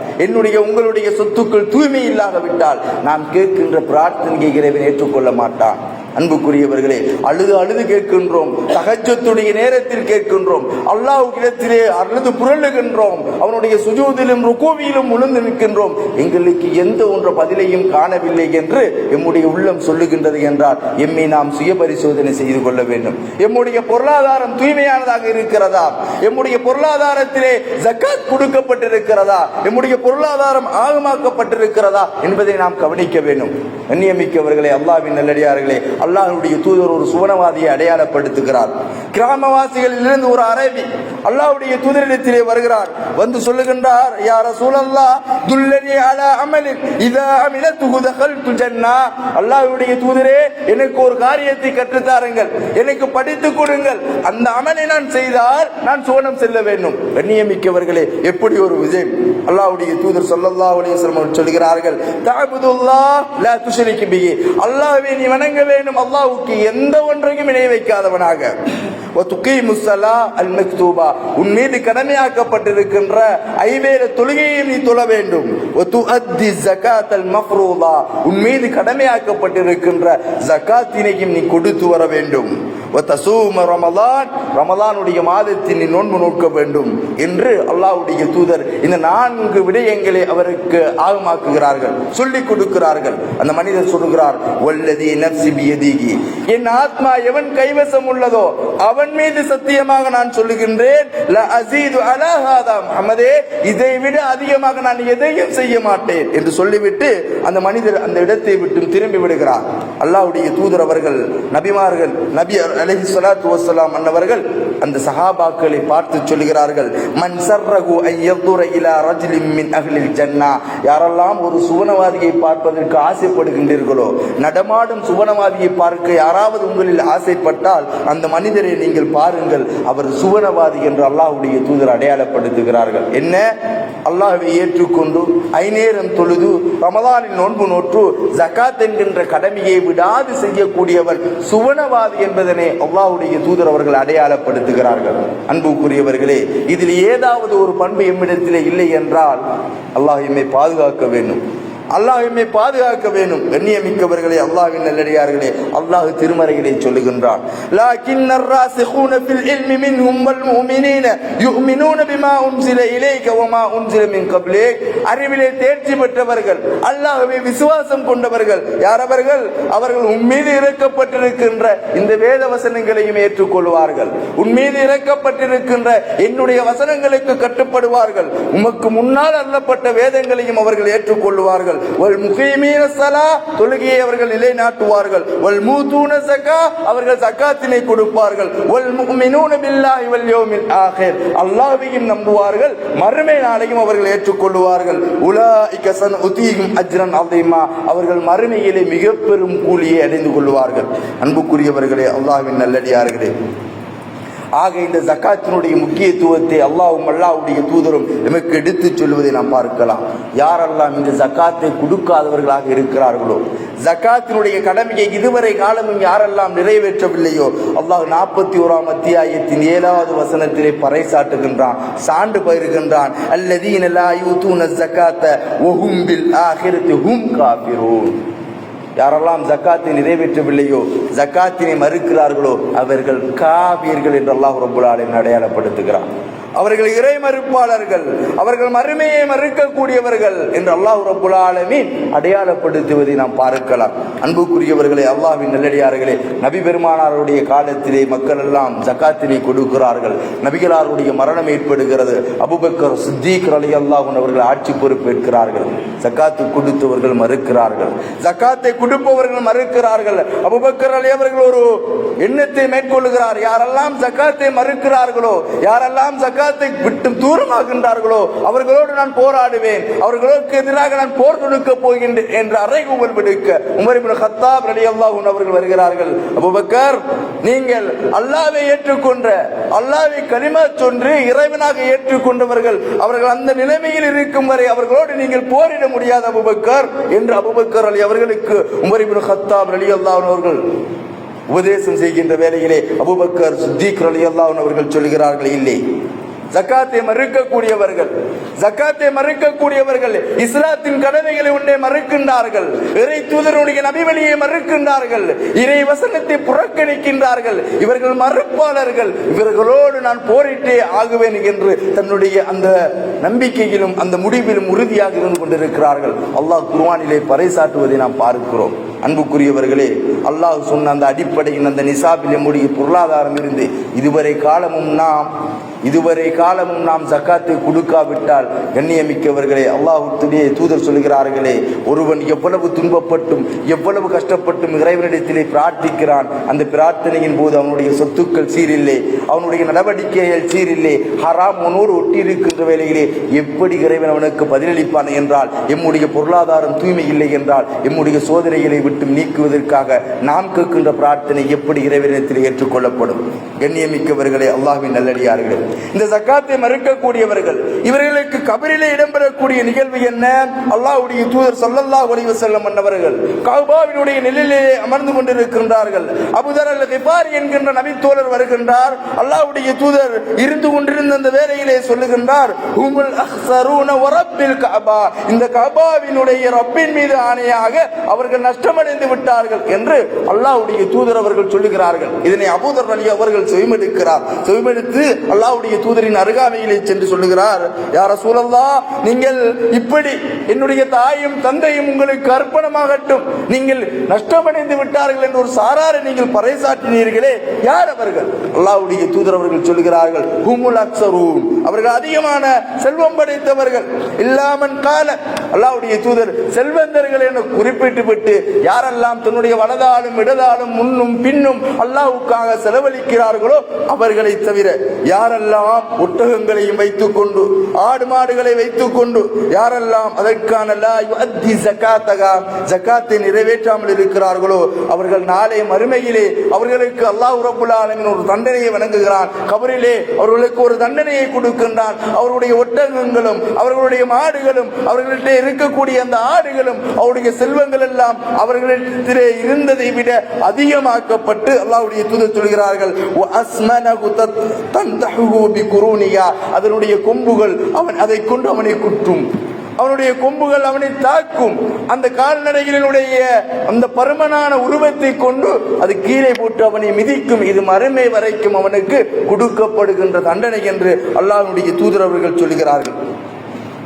உங்களுடைய சொத்துக்கள் தூய்மை இல்லாவிட்டால் நாம் கேட்கின்ற பிரார்த்தனையை இறைவன் ஏற்றுக்கொள்ள மாட்டான். அன்புக்குரியவர்களே, அழுது அழுது கேட்கின்றோம், தஹஜ்ஜுடைய நேரத்தில் கேட்கின்றோம், அல்லாஹ்விடத்திலே அழுது புரளுகின்றோம், அவனுடைய சுஜூதிலும் ருகூவிலும் உளுந்து நிற்கின்றோம். எங்களுக்கு எந்த ஒன்ற பதிலையும் காணவில்லை என்று எம்முடைய உள்ளம் சொல்லுகின்றது என்றால் எம்மை நாம் சுய பரிசோதனை செய்து கொள்ள வேண்டும். எம்முடைய பொருளாதாரம் தூய்மையானதாக இருக்கிறதா? எம்முடைய பொருளாதாரத்திலே ஜக்காத் கொடுக்கப்பட்டிருக்கிறதா? எம்முடைய பொருளாதாரம் ஆகமாக்கப்பட்டிருக்கிறதா என்பதை நாம் கவனிக்க வேண்டும். கண்ணியமிக்கவர்களே, அல்லாஹ்வின் நல்லடியார்களே, அல்லாஹ்வுடைய தூதர் ஒரு சுவனவாதியை அடையாளப்படுத்துகிறார். கிராமவாசிகளிலிருந்து ஒரு அரபி அல்லாஹ்வுடைய தூதரிடத்திலே வருகிறார். வந்து சொல்லுகின்றார், யா ரசூலல்லாஹ் துல்லனி அலா அமலின் இதா அமிலத்துஹு தகல்து ஜன்னah. அல்லாஹ்வுடைய தூதரே, எனக்கு ஒரு காரியத்தை கற்றுத்தாருங்கள், எனக்கு படித்துக் கொடுங்கள், அந்த அமலை நான் செய்தால் நான் சுவனம் செல்ல வேண்டும். கண்ணியமிக்கவர்களே, எப்படி ஒரு விஜயம்! அல்லாஹ்வுடைய தூதர் ஸல்லல்லாஹு அலைஹி வஸல்லம் சொல்கிறார்கள், தஅபுதுல்லாஹ் லா துஷ்ரிக் பிஹி. அல்லாஹ்வை நீ வணங்க வேண்டும், அல்லாஹ்வுக்கு எந்த ஒன்றையும் இணை வைக்காதவனாக. வதுகீமுஸ்ஸலா அல் மக்தூபா. உன் மீது கடமையாக்கப்பட்டிருக்கின்ற ஐவேள தொழுகையை நீ தொழ வேண்டும். வதுஅத்தி ஸகாத்தல் மஃப்ரூதா. உன் மீது கடமையாக்கப்பட்டிருக்கின்ற ஸகாத்தினையும் நீ கொடுத்து வர வேண்டும். வதசூம ரமலான். ரமலானுடைய மாதத்தில் நீ நோன்பு நோக்க வேண்டும் என்று அல்லாஹ்வுடைய தூதர் இந்த 4 விடயங்களை அவருக்கு ஆகமாக்குகிறார்கள், சொல்லிக் கொடுக்கிறார்கள். அந்த மனிதர் சொல்கிறார், வல்லதி நஃப்ஸி பியதிஹி. என் ஆத்மா எவன் கைவசம் உள்ளதோ அவன் மீது சத்தியமாக நான் சொல்லுகின்றேன், லா அஸீது அலா ஹாதா முஹம்மதே, இதை விட அதிகமாக நான் எதையும் செய்ய மாட்டேன் என்று சொல்லிவிட்டு அந்த மனிதர் அந்த இடத்தை விட்டு திரும்பி விடுகிறார். அல்லாஹ்வுடைய தூதர் அவர்கள், நபிமார்கள், நபி அலைஹிஸ்ஸலாத்து வஸ்ஸலாம் அன்னவர்கள் அந்த சஹாபாக்களை பார்த்து சொல்கிறார்கள், மன் சர்ரஹு அன் யதுர இலா ரஜுலின் மின் அஹ்லில் ஜன்னah. யாரெல்லாம் ஒரு சுவனவாதியை பார்ப்பதற்கு ஆசைப்படுகின்றீர்களோ, நடமாடும் சுவனவாதியை பார்க்க யாராவது உங்களில் ஆசைப்பட்டால் அந்த மனிதரை நீங்கள் பாருங்கள், அவர் சுவனவாதி என்று அல்லாஹ்வுடைய தூதர் அடையாளப்படுத்துகிறார்கள். என்ன? அல்லாஹ்வை ஏற்றுக்கொண்டு ஐநேரம் தொழுது ரமலானில் நோன்பு நோற்று ஜகாத் என்கின்ற கடமையை விடாது செய்யக்கூடியவர் சுவனவாதி என்பதனை அல்லாஹ்வுடைய தூதர் அவர்கள் அடையாளப்படுத்துகிறார்கள். அன்புக்குரியவர்களே, இதில் ஏதாவது ஒரு பண்பு எம்மிடத்திலே இல்லை என்றால் அல்லாஹ் எம்மை பாதுகாக்க வேண்டும், அல்லாஹ் எம்மை பாதுகாக்க வேண்டும். கண்ணியமிக்கவர்களே, அல்லாஹ்வின் நல்லடியார்களே, அல்லாஹ் திருமறையிலே சொல்லுகின்றான், லாக்கின்னர் ராசிகூன ஃபில் இல்மி மின்ஹும் வல் முஃமினீன யுமினூன பிமா உன்ஸில இலைக வமா உன்ஸில மின் கப்லிக். அறிவிலே தேர்ச்சி பெற்றவர்கள், அல்லாஹ்வை விசுவாசம் கொண்டவர்கள் யார் அவர்கள்? அவர்கள் உம்மீது இறக்கப்பட்டிருக்கின்ற இந்த வேத வசனங்களையும் ஏற்றுக்கொள்வார்கள், உம்மீது இறக்கப்பட்டிருக்கின்ற என்னுடைய வசனங்களுக்கு கட்டுப்படுவார்கள், உமக்கு முன்னால் அருளப்பட்ட வேதங்களையும் அவர்கள் ஏற்றுக்கொள்வார்கள். தொழுகையை அவர்கள் நிலைநாட்டுவார்கள், அவர்கள் ஜகாத்தினை கொடுப்பார்கள், அல்லாஹ்வையும் நம்புவார்கள், மறுமை நாளையும் அவர்கள் ஏற்றுக்கொள்வார்கள். அவர்கள் மறுமையிலே மிக பெரும் கூலியை அடைந்து கொள்வார்கள். அன்புக்குரியவர்களே, அல்லாஹ்வின் நல்லடியார்களே, ஆக இந்த ஜகாத்தினுடைய முக்கியத்துவத்தை அல்லாஹ்வும் அல்லாஹ்வுடைய தூதரும் நமக்கு எடுத்து சொல்வதை நாம் பார்க்கலாம். யாரெல்லாம் இந்த ஜகாத்தை கொடுக்காதவர்களாக இருக்கிறார்களோ, ஜகாத்தினுடைய கடமையை இதுவரை காலமும் யாரெல்லாம் நிறைவேற்றவில்லையோ, அல்லாஹ் 41ஆம் அத்தியாயத்தின் 7வது வசனத்திலே பறைசாட்டுகின்றான், சான்று பகிர்கின்றான், அல்லதீன லா யூதூன ஸகாத்த வஹும் பில் ஆகிரத்தி ஹும் காஃபிரூன். யாரெல்லாம் ஜக்காத்தை நிறைவேற்றவில்லையோ, ஜக்காத்தினை மறுக்கிறார்களோ, அவர்கள் காபிர்கள் என்று அல்லாஹ் ரப்பல் ஆலமீன் அடையாளப்படுத்துகிறார். அவர்கள் இறை மறுப்பாளர்கள், அவர்கள் மறுமையை மறுக்கக்கூடியவர்கள் என்று அல்லாஹ் ரப்பல் ஆலமீன் அடையாளப்படுத்துவதை நாம் பார்க்கலாம். அன்புக்குரியவர்களே, அல்லாஹ்வின் நல்லடியார்களே, நபி பெருமானாருடைய காலத்திலே மக்கள் எல்லாம் ஜக்காத்தினை கொடுக்கிறார்கள். நபிகளாருடைய மரணம் ஏற்படுகிறது. அபூபக்கர் சித்தீக் ரலியல்லாஹு அன்ஹு அவர்கள் ஆட்சி பொறுப்பேற்கிறார்கள். ஜக்காத்து கொடுத்தவர்கள் மறுக்கிறார்கள், ஜக்காத்தை கொடுப்பவர்கள் மறுக்கிறார்கள். அபூபக்கர் அலி அவர்கள் ஒரு எண்ணத்தை மேற்கொள்கிறார், யாரெல்லாம் ஜக்காத்தை மறுக்கிறார்களோ, யாரெல்லாம் ஜக்காத்தை விட்டு தூரமாகின்றார்களோ அவர்களோடு நான் போராடுவேன், அவர்களுக்கு எதிராக நான் போர் தொடுக்க போகின்றேன் என்று அறைகூவல் விடுக்க உமர் இப்னு கத்தாப் ரலியல்லாஹு அன்ஹு அவர்கள் வருகிறார்கள். அபூபக்கர், நீங்கள் அல்லாஹ்வை ஏற்றுக்கொண்ட, அல்லாஹ்வை கலிமா சொன்று இறைவனாக ஏற்றுக்கொண்டவர்கள், அவர்கள் அந்த நிலைமையில் இருக்கும் வரை அவர்களோடு நீங்கள் போரிட முடியாது அபூபக்கர் என்று அபூபக்கர் அலி அவர்களுக்கு உமர் இப்னு கத்தாப் ரலியல்லாஹு அன்ஹு அவர்கள் உபதேசம் செய்கின்ற வேளையிலே அபூபக்கர் சித்தீக் ரலியல்லாஹு அன்ஹு அவர்கள் சொல்கிறார்கள், இல்லை, ஜகாத்தை மறுக்கக்கூடியவர்கள், ஜகாத்தை மறுக்கக்கூடியவர்கள் இஸ்லாத்தின் கடமைகளை ஒன்றே மறுக்கின்றார்கள், இறை தூதருடைய நபிவழியை மறுக்கின்றார்கள், இறை வசனத்தை புறக்கணிக்கின்றார்கள். இவர்கள் மறுப்பாளர்கள். இவர்களோடு நான் போரிட்டே ஆகுவேன் என்று தன்னுடைய அந்த நம்பிக்கையிலும் அந்த முடிவிலும் உறுதியாக இருந்து கொண்டிருக்கிறார்கள். அல்லாஹ் குர்ஆனிலே பறைசாற்றுவதை நாம் பார்க்கிறோம். அன்புக்குரியவர்களே, அல்லாஹ் சொன்ன அந்த அடிப்படையின் அந்த நிசாபில் நம்முடைய பொருளாதாரம் இருந்து இதுவரை காலமும் நாம் ஜக்காத்தை கொடுக்காவிட்டால், கண்ணியமிக்கவர்களே, அல்லாஹ்வுடைய தூதர் சொல்கிறார்களே, ஒருவன் எவ்வளவு துன்பப்பட்டும் எவ்வளவு கஷ்டப்பட்டும் இறைவனிடத்திலே பிரார்த்திக்கிறான், அந்த பிரார்த்தனையின் போது அவனுடைய சொத்துக்கள் சீரில்லை, அவனுடைய நடவடிக்கைகள் சீரில்லை, ஹராம் உன்னோடு ஒட்டி இருக்கின்ற வேளையிலே எப்படி இறைவன் அவனுக்கு பதிலளிப்பான் என்றால், எம்முடைய பொருளாதாரம் தூய்மை இல்லை என்றால் எம்முடைய சோதனைகளை விட்டு நீக்குவதற்காக நாம் கேட்கின்ற பிரார்த்தனை எப்படி இறைவனிடத்தில் ஏற்றுக்கொள்ளப்படும்? கண்ணியமிக்கவர்களே, அல்லாஹ்வின் நல்லடியார்களே, இந்த ஜக்காத்தை மறுக்கக்கூடியவர்கள், இவர்களுக்கு கபரிலே இடம்பெறக்கூடிய நிகழ்வு என்ன? அல்லாஹ்வுடைய தூதர் ஸல்லல்லாஹு அலைஹி வஸல்லம் அவர்கள் கஅபாவினுடைய நிழலிலே அமர்ந்து கொண்டிருக்கின்றார்கள். அபூதர் அல்-கிஃபாரி என்கின்ற நபி தோழர் வருகின்றார். அல்லாஹ்வுடைய தூதர் இருந்து கொண்டிருந்த அந்த வேளையிலே சொல்லுகின்றார், ஹுமுல் அஹ்ஸரூன வரப்பில் கஅபா, இந்த கஅபாவினுடைய ரப்பின் மீது ஆணையாக அவர்கள் நஷ்டமடைந்து விட்டார்கள் என்று அல்லாஹ்வுடைய தூதர் அவர்கள் சொல்லுகிறார்கள். இதனை அபூதர் அலி அவர்கள் செவிமடுத்து அல்லாஹ்வுடைய தூதரின் அருகாமையிலே சென்று சொல்லுகிறார், யா ரசூலல்லாஹ், நீங்கள் இப்படி என்னுடைய தாயும் தந்தையும் உங்களுக்கு அர்ப்பணமாகட்டும், நீங்கள் நஷ்டமடைந்து விட்டார்கள் என்று ஒரு சாராரை நீங்கள் பறைசாற்றினீர்களே, யார் அவர்கள்? அல்லாஹ்வுடைய தூதர் அவர்கள் சொல்லுகிறார்கள், ஹுமுல் அக்ஸரூன், அவர்கள் அதிகமான செல்வம் படைத்தவர்கள். இல்லாமன் கால, அல்லாஹ்வுடைய தூதர் செல்வந்தர்கள் என குறிப்பிட்டு விட்டு யாரெல்லாம் தன்னுடைய வலதாலும் இடதாலும் முன்னும் பின்னும் அல்லாஹ்வுக்காக செலவழிக்கிறார்களோ அவர்களை தவிர, யாரெல்லாம் ஒட்டகங்களையும் வைத்துக் கொண்டு ஆடு மாடுகளை வைத்துக் கொண்டு யாரெல்லாம் அதற்கான ஜகாத்தை நிறைவேற்றாமல் இருக்கிறார்களோ அவர்கள் நாளை மறுமையிலே அவர்களுக்கு அல்லாஹ் ரப்புல் ஆலமீன் ஒரு தண்டனையை வழங்குகிறான். கபரிலே அவர்களுக்கு ஒரு தண்டனையை கொடுக்கின்றான். அவருடைய ஒட்டகங்களும் அவர்களுடைய மாடுகளும் அவர்களிடையே இருக்கக்கூடிய அந்த ஆடுகளும் அவருடைய செல்வங்கள் எல்லாம் அவர்களிடத்திலே இருந்ததை விட அதிகமாக்கப்பட்டு அல்லாஹ்வுடைய தூதர் சொல்கிறார்கள், அதனுடைய கொம்புகள் அதை கொண்டு அவனை குற்றும், அவனுடைய கொம்புகள் அவனை தாக்கும். அந்த கால்நடைகளினுடைய அந்த பருமனான உருவத்தை கொண்டு அது கீழே போட்டு அவனை மிதிக்கும். இது மறுமை வரைக்கும் அவனுக்கு கொடுக்கப்படுகின்ற தண்டனை என்று அல்லாஹ்வுடைய தூதர் அவர்கள் சொல்கிறார்கள்.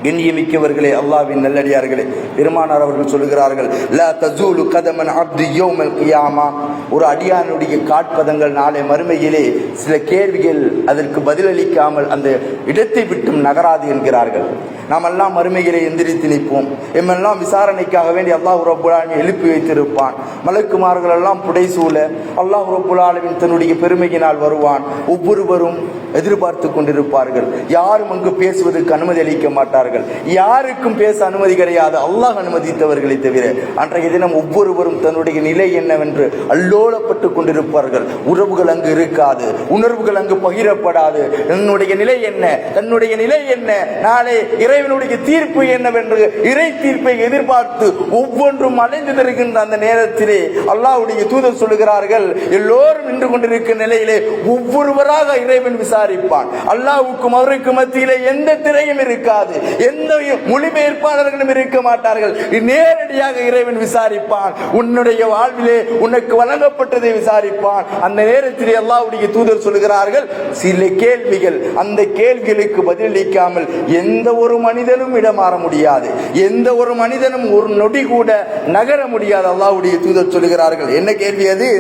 கண்ணியமிக்கவர்களே, அல்லாஹ்வின் நல்லடியார்களே, பெருமானார் அவர்கள் சொல்கிறார்கள், லா தஸூலு கதமன் அப்தி யௌமல் கியாமா, ஒரு அடியானுடைய காட்பதங்கள் நாளை மறுமையிலே சில கேள்விகள் அதற்கு பதிலளிக்காமல் அந்த இடத்தை விட்டும் நகராது என்கிறார்கள். நாம் எல்லாம் மறுமையிலே எந்திரித்து நிற்போம். எம்மெல்லாம் விசாரணைக்காக வேண்டி அல்லாஹ் ரப்புல் ஆலமீன் எழுப்பி வைத்திருப்பான். மலக்குமார்கள் எல்லாம் புடைசூழ அல்லாஹ் ரப்புல் ஆலமீன் தன்னுடைய பெருமையினால் வருவான். ஒவ்வொருவரும் எதிர்பார்த்து கொண்டிருப்பார்கள். யாரும் அங்கு பேசுவதற்கு அனுமதி அளிக்க மாட்டார்கள். யாருக்கும் பேச அனுமதி கிடையாது, அல்லாஹ் அனுமதித்தவர்களை தவிர. அன்றைய தினம் ஒவ்வொருவரும் தன்னுடைய நிலை என்னவென்று அல்லோலப்பட்டு கொண்டிருப்பார்கள். உறவுகள் அங்கு இருக்காது, உணர்வுகள் அங்கு பகிரப்படாது. தன்னுடைய நிலை என்ன, தன்னுடைய நிலை என்ன, நாளை இறைவனுடைய தீர்ப்பு என்னவென்று இறை தீர்ப்பை எதிர்பார்த்து ஒவ்வொன்றும் அலைந்து தருகின்ற அந்த நேரத்திலே அல்லாஹ்வுடைய தூதர் சொல்லுகிறார்கள், எல்லோரும் நின்று கொண்டிருக்கிற நிலையிலே ஒவ்வொருவராக இறைவன் விசாரிப்பான். அல்லாஹ்வுக்கும் அவருக்கு மத்தியிலே எந்த திரையும் இருக்காது, எந்த மொழிபெயர்ப்பாளர்களும் இருக்க மாட்டார்கள். நேரடியாக இறைவன் விசாரிப்பான். உன்னுடைய வாழ்விலே உனக்கு வழங்கப்பட்டதை விசாரிப்பான். அந்த நேரத்திலே அல்லாஹ்வுடைய தூதர் சொல்லுகிறார்கள், சில கேள்விகள், அந்த கேள்விகளுக்கு பதிலளிக்காமல் எந்த ஒரு மனிதனும் இடமாற முடியாது, எந்த ஒரு மனிதனும் ஒரு நொடி கூட நகர முடியாது. அல்லாஹ்வுடைய தூதர் சொல்லுகிறார்கள், என்ன கேள்வி அது?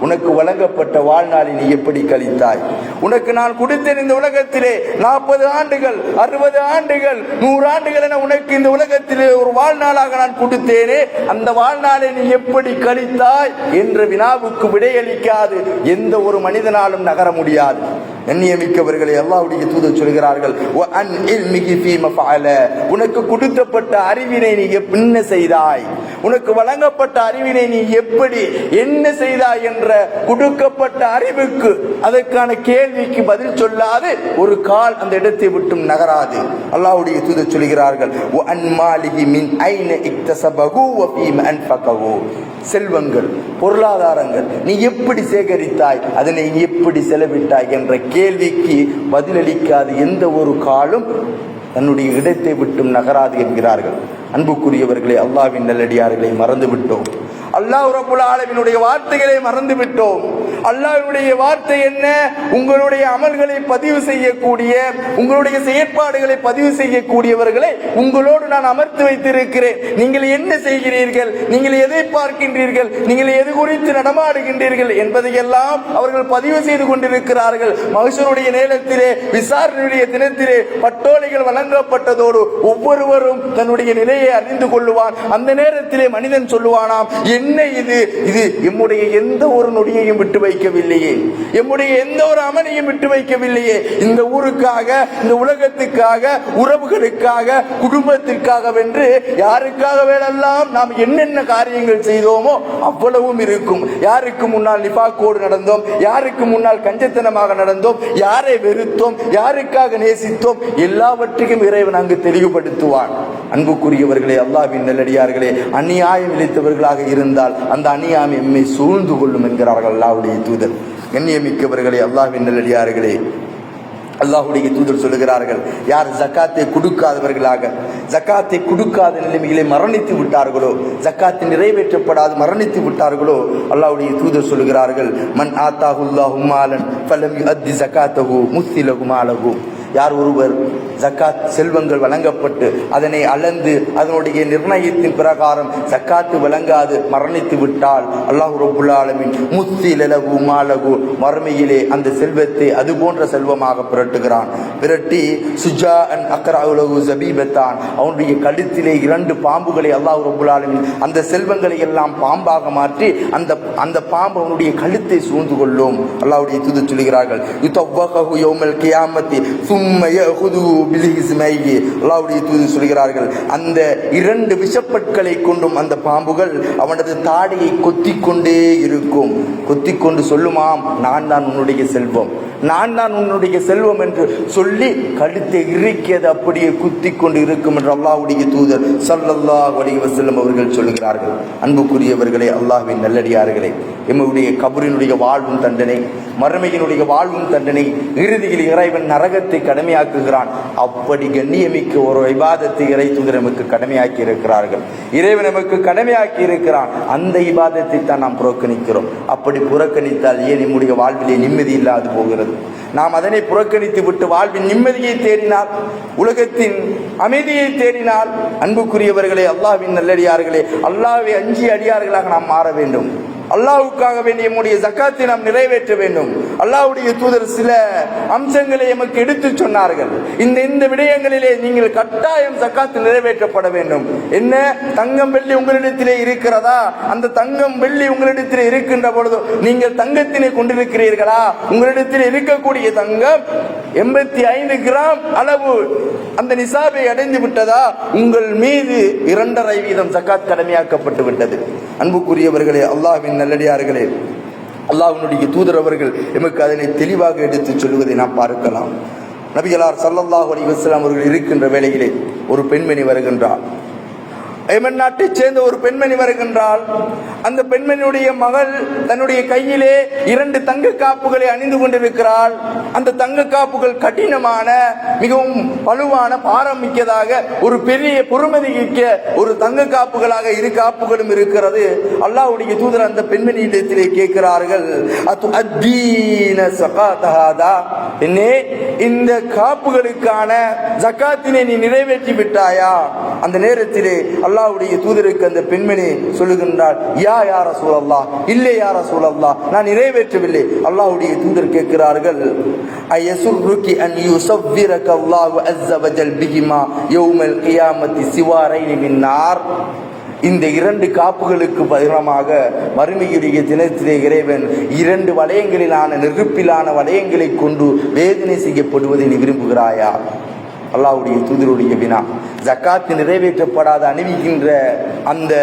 உனக்கு வழங்கப்பட்ட வாழ்நாளை நீ எப்படி கழித்தாய்? உனக்கு நான் கொடுத்தேன் இந்த உலகத்திலே 40 ஆண்டுகள் 60 ஆண்டுகள் 100 ஆண்டுகள் என உனக்கு இந்த உலகத்திலே ஒரு வாழ்நாளாக நான் கொடுத்தேனே, அந்த வாழ்நாளை நீ எப்படி கழித்தாய் என்ற வினாவுக்கு விடையளிக்காது எந்த ஒரு மனிதனாலும் நகர முடியாது. கண்ணியமிக்கவர்களே, அல்லாஹ்வுடைய தூதர் சொல்கிறார்கள், உனக்கு கொடுக்கப்பட்ட அறிவினை நீ என்ன செய்தாய்? உனக்கு வழங்கப்பட்ட அறிவினை நீ எப்படி என்ன செய்தாய் என்ற கொடுக்கப்பட்ட அறிவுக்கு அதற்கான கேள்விக்கு பதில் சொல்லாது ஒரு கால் அந்த இடத்தை விட்டும் நகராது. அல்லாஹ்வுடைய தூதர் சொல்கிறார்கள், செல்வங்கள் பொருளாதாரங்கள் நீ எப்படி சேகரித்தாய், அதனை எப்படி செலவிட்டாய் என்ற கேள்விக்கு பதிலளிக்காது எந்த ஒரு காலும் தன்னுடைய இடத்தை விட்டும் நகராது என்கிறார்கள். அன்புக்குரியவர்களே, அல்லாஹ்வின் நல்லடியார்களை மறந்து விட்டோம். அல்லாஹ் ரப்புல் ஆலமீனுடைய வார்த்தைகளை மறந்து விட்டோம். அல்லாஹ்வுடைய வார்த்தை என்ன? உங்களுடைய அமல்களை பதிவு செய்யக்கூடிய, உங்களுடைய செயற்பாடுகளை பதிவு செய்யக்கூடியவர்களை உங்களோடு நான் அமர்த்து வைத்திருக்கிறேன். நீங்கள் என்ன செய்கிறீர்கள், நீங்கள் எதை பார்க்கின்றீர்கள், நீங்கள் எது குறித்து நடமாடுகின்றீர்கள் என்பதையெல்லாம் அவர்கள் பதிவு செய்து கொண்டிருக்கிறார்கள். மஹ்ஷருடைய நேரத்திலே, விசாரணையுடைய தினத்திலே பட்டோலைகள் வழங்கப்பட்டதோடு ஒவ்வொருவரும் தன்னுடைய நிலையை அறிந்து கொள்ளுவான். அந்த நேரத்திலே மனிதன் சொல்லுவானாம், என்ன இது எம்முடைய எந்த ஒரு நொடியையும் விட்டு வைக்கவில்லையே, எம்முடைய எந்த ஒரு அமலையும் விட்டு வைக்கவில்லையே. இந்த ஊருக்காக, இந்த உலகத்துக்காக, உறவுகளுக்காக, குடும்பத்திற்காக வென்று யாருக்காக வேலெல்லாம் நாம் என்னென்ன காரியங்கள் செய்தோமோ அவ்வளவும் இருக்கும். யாருக்கு முன்னால் நிபாக்கோடு நடந்தோம், யாருக்கு முன்னால் கஞ்சத்தனமாக நடந்தோம், யாரை வெறுத்தோம், யாருக்காக நேசித்தோம், எல்லாவற்றையும் இறைவன் அங்கு தெளிவுபடுத்துவான். அன்புக்குரியவர்களே, அல்லாஹ்வின் நல்லடியார்களே, அநியாயம் இழைத்தவர்களாக இருந்தால் அந்த அநியாயம் எம்மை சூழ்ந்து கொள்ளும் என்கிறார்கள் அல்லாஹ்வுடைய தூதர். கண்ணியமிக்கவர்களே, அல்லாஹ்வின் நல்லடியார்களே, அல்லாஹ்வுடைய தூதர் சொல்லுகிறார்கள், யார் ஜக்காத்தை கொடுக்காதவர்களாக, ஜக்காத்தை கொடுக்காத நிலைமைகளை மரணித்து விட்டார்களோ, ஜக்காத்தை நிறைவேற்றப்படாது மரணித்து விட்டார்களோ, அல்லாஹ்வுடைய தூதர் சொல்லுகிறார்கள், மன் ஆத்தாஹுல்லாஹு மாலன் ஃபலம் யுஅத்தி ஜகாத்தஹு முஸ்ஸிலஹு மாலஹு. யார் ஒருவர் ஜக்காத் செல்வங்கள் வழங்கப்பட்டு அதனை அளந்து அதனுடைய நிர்ணயத்தின் பிரகாரம் ஜக்காத்து வழங்காது மரணித்து விட்டால் அல்லாஹ் ரப்புல் ஆலமீன் முஸ்ஸிலஹு மாலஹு, மறுமையிலே அந்த செல்வத்தை அது போன்ற செல்வமாக புரட்டுகிறான். புரட்டி சுஜாஅன் அக்ரஉலஹு ஜபீபத்தான், அவனுடைய கழுத்திலே 2 பாம்புகளை அல்லாஹ் ரப்புல் ஆலமீன் அந்த செல்வங்களை எல்லாம் பாம்பாக மாற்றி அந்த பாம்பு அவனுடைய கழுத்தை சூழ்ந்து கொள்ளும். அல்லாஹ்வுடைய தூதர் சொல்கிறார்கள், யுதவ்வஹு யௌமல் கியாமத்தி சும்ம யஹுது பிலிஹிஸ்மைஹி. அல்லாஹ்வுடைய தூதர் சொல்கிறார்கள், அந்த 2 விஷப்பற்களை கொண்டும் அந்த பாம்புகள் அவனது தாடியை கொத்திக்கொண்டே இருக்கும். கொத்திக்கொண்டு சொல்லுமாம், நான் தான் உன்னுடைய செல்வம், நான் தான் உன்னுடைய செல்வம் என்று சொல்லி கழுத்தை இறுக்கியது அப்படியே குத்தி கொண்டு இருக்கும் என்று அல்லாஹ்வுடைய தூதர் ஸல்லல்லாஹு அலைஹி வஸல்லம் அவர்கள் சொல்கிறார்கள். அன்புக்குரியவர்களே, அல்லாஹ்வின் நல்லடியார்களே, எம்முடைய கபரினுடைய வாழ்வும் தண்டனை, மறுமையினுடைய வாழ்வும் தண்டனை, இறுதியில் இறைவன் நரகத்தை கடமையாக்குகிறான். அப்படி கண்ணியமிக்க ஒரு இபாதத்தை இறை தூதர் நமக்கு கடமையாக்கி இருக்கிறார்கள். இறைவன் நமக்கு கடமையாக்கி இருக்கிறான். அந்த இபாதத்தை தான் நாம் புறக்கணிக்கிறோம். அப்படி புறக்கணித்தால் ஏன் நம்முடைய வாழ்விலே நிம்மதி இல்லாது போகிறது? நாம் அதனை புறக்கணித்து விட்டு வாழ்வின் நிம்மதியை தேடினால், உலகத்தின் அமைதியை தேடினால், அன்புக்குரியவர்களே, அல்லாஹ்வின் நல்லடியார்களே, அல்லாஹ்வை அஞ்சிய அடியார்களாக நாம் மாற வேண்டும். அல்லாஹ்வுக்காக வேண்டிய நம்முடைய ஜக்காத்தை நாம் நிறைவேற்ற வேண்டும். அல்லாஹ்வுடைய தூதர் சில அம்சங்களை எமக்கு எடுத்து சொன்னார்கள். இந்த விடயங்களிலே நீங்கள் கட்டாயம் ஜக்காத்து நிறைவேற்றப்பட வேண்டும். என்ன? தங்கம் வெள்ளி உங்களிடத்திலே இருக்கிறதா? அந்த தங்கம் வெள்ளி உங்களிடத்திலே இருக்கின்ற பொழுது நீங்கள் தங்கத்தினை கொண்டிருக்கிறீர்களா? உங்களிடத்தில் இருக்கக்கூடிய தங்கம் 85 கிராம் அளவு அந்த நிசாபை அடைந்து விட்டதா? உங்கள் மீது 2.5% ஜக்காத் கடமையாக்கப்பட்டு விட்டது. அன்புக்குரியவர்களே, அல்லாஹ்வின் நல்லடியார்களே, அல்லாஹ்வுடைய தூதர் அவர்கள் எமக்கு அதனை தெளிவாக எடுத்து சொல்லுவதை நாம் பார்க்கலாம். நபிகளார் ஸல்லல்லாஹு அலைஹி வஸல்லம் அவர்கள் இருக்கின்ற வேளையிலே ஒரு பெண்மணி வருகின்றார். ஏமன் நாட்டைச் சேர்ந்த ஒரு பெண்மணி வருகின்றாள். அந்த பெண்மணியுடைய மகள் தன்னுடைய கையிலே 2 தங்க காப்புகளை அணிந்து கொண்டிருக்கிறாள். அந்த தங்க காப்புகள் கடினமான, மிகவும் பழுவான, பாரம் மிக்கதாக, ஒரு பெரிய பொறுமதிக்க ஒரு தங்க காப்புகளாக 2 காப்புகளும் இருக்கிறது. அல்லாஹ்வுடைய தூதர் அந்த பெண்மணியிடத்திலே கேட்கிறார்கள், அத்துஅத்தீன ஸகாத்தஹாதா, என்னே இந்த காப்புகளுக்கான ஜகாத்தினை நீ நிறைவேற்றி விட்டாயா? அந்த நேரத்திலே அல்லாஹ்வுடைய தூதருக்கு அந்த பெண்மணி சொல்லுகின்றார், யா ரசூலல்லாஹ், இல்லை யா ரசூலல்லாஹ், நான் நிறைவேற்றவில்லை. அல்லாஹ்வுடைய தூதர் கேட்கிறார்கள், அயசுர்ருகி அன் யுஸவ்விரக அல்லாஹு அஸ்ஸ வஜல் பிஹிமா யௌமல் கியாமத்தி சிவாரைனி மின் நார். இந்த 2 காப்புகளுக்கு பதிலாக மறுமையுடைய தினத்திலே இறைவன் 2 வளையங்களிலான, நெருப்பிலான வளையங்களை கொண்டு வேதனை செய்யப்படுவதை நீ விரும்புகிறாயா? அல்லாஹ்வுடைய தூதருடைய வினா. ஜக்காத்து நிறைவேற்றப்படாத அணிவிக்கின்ற அந்த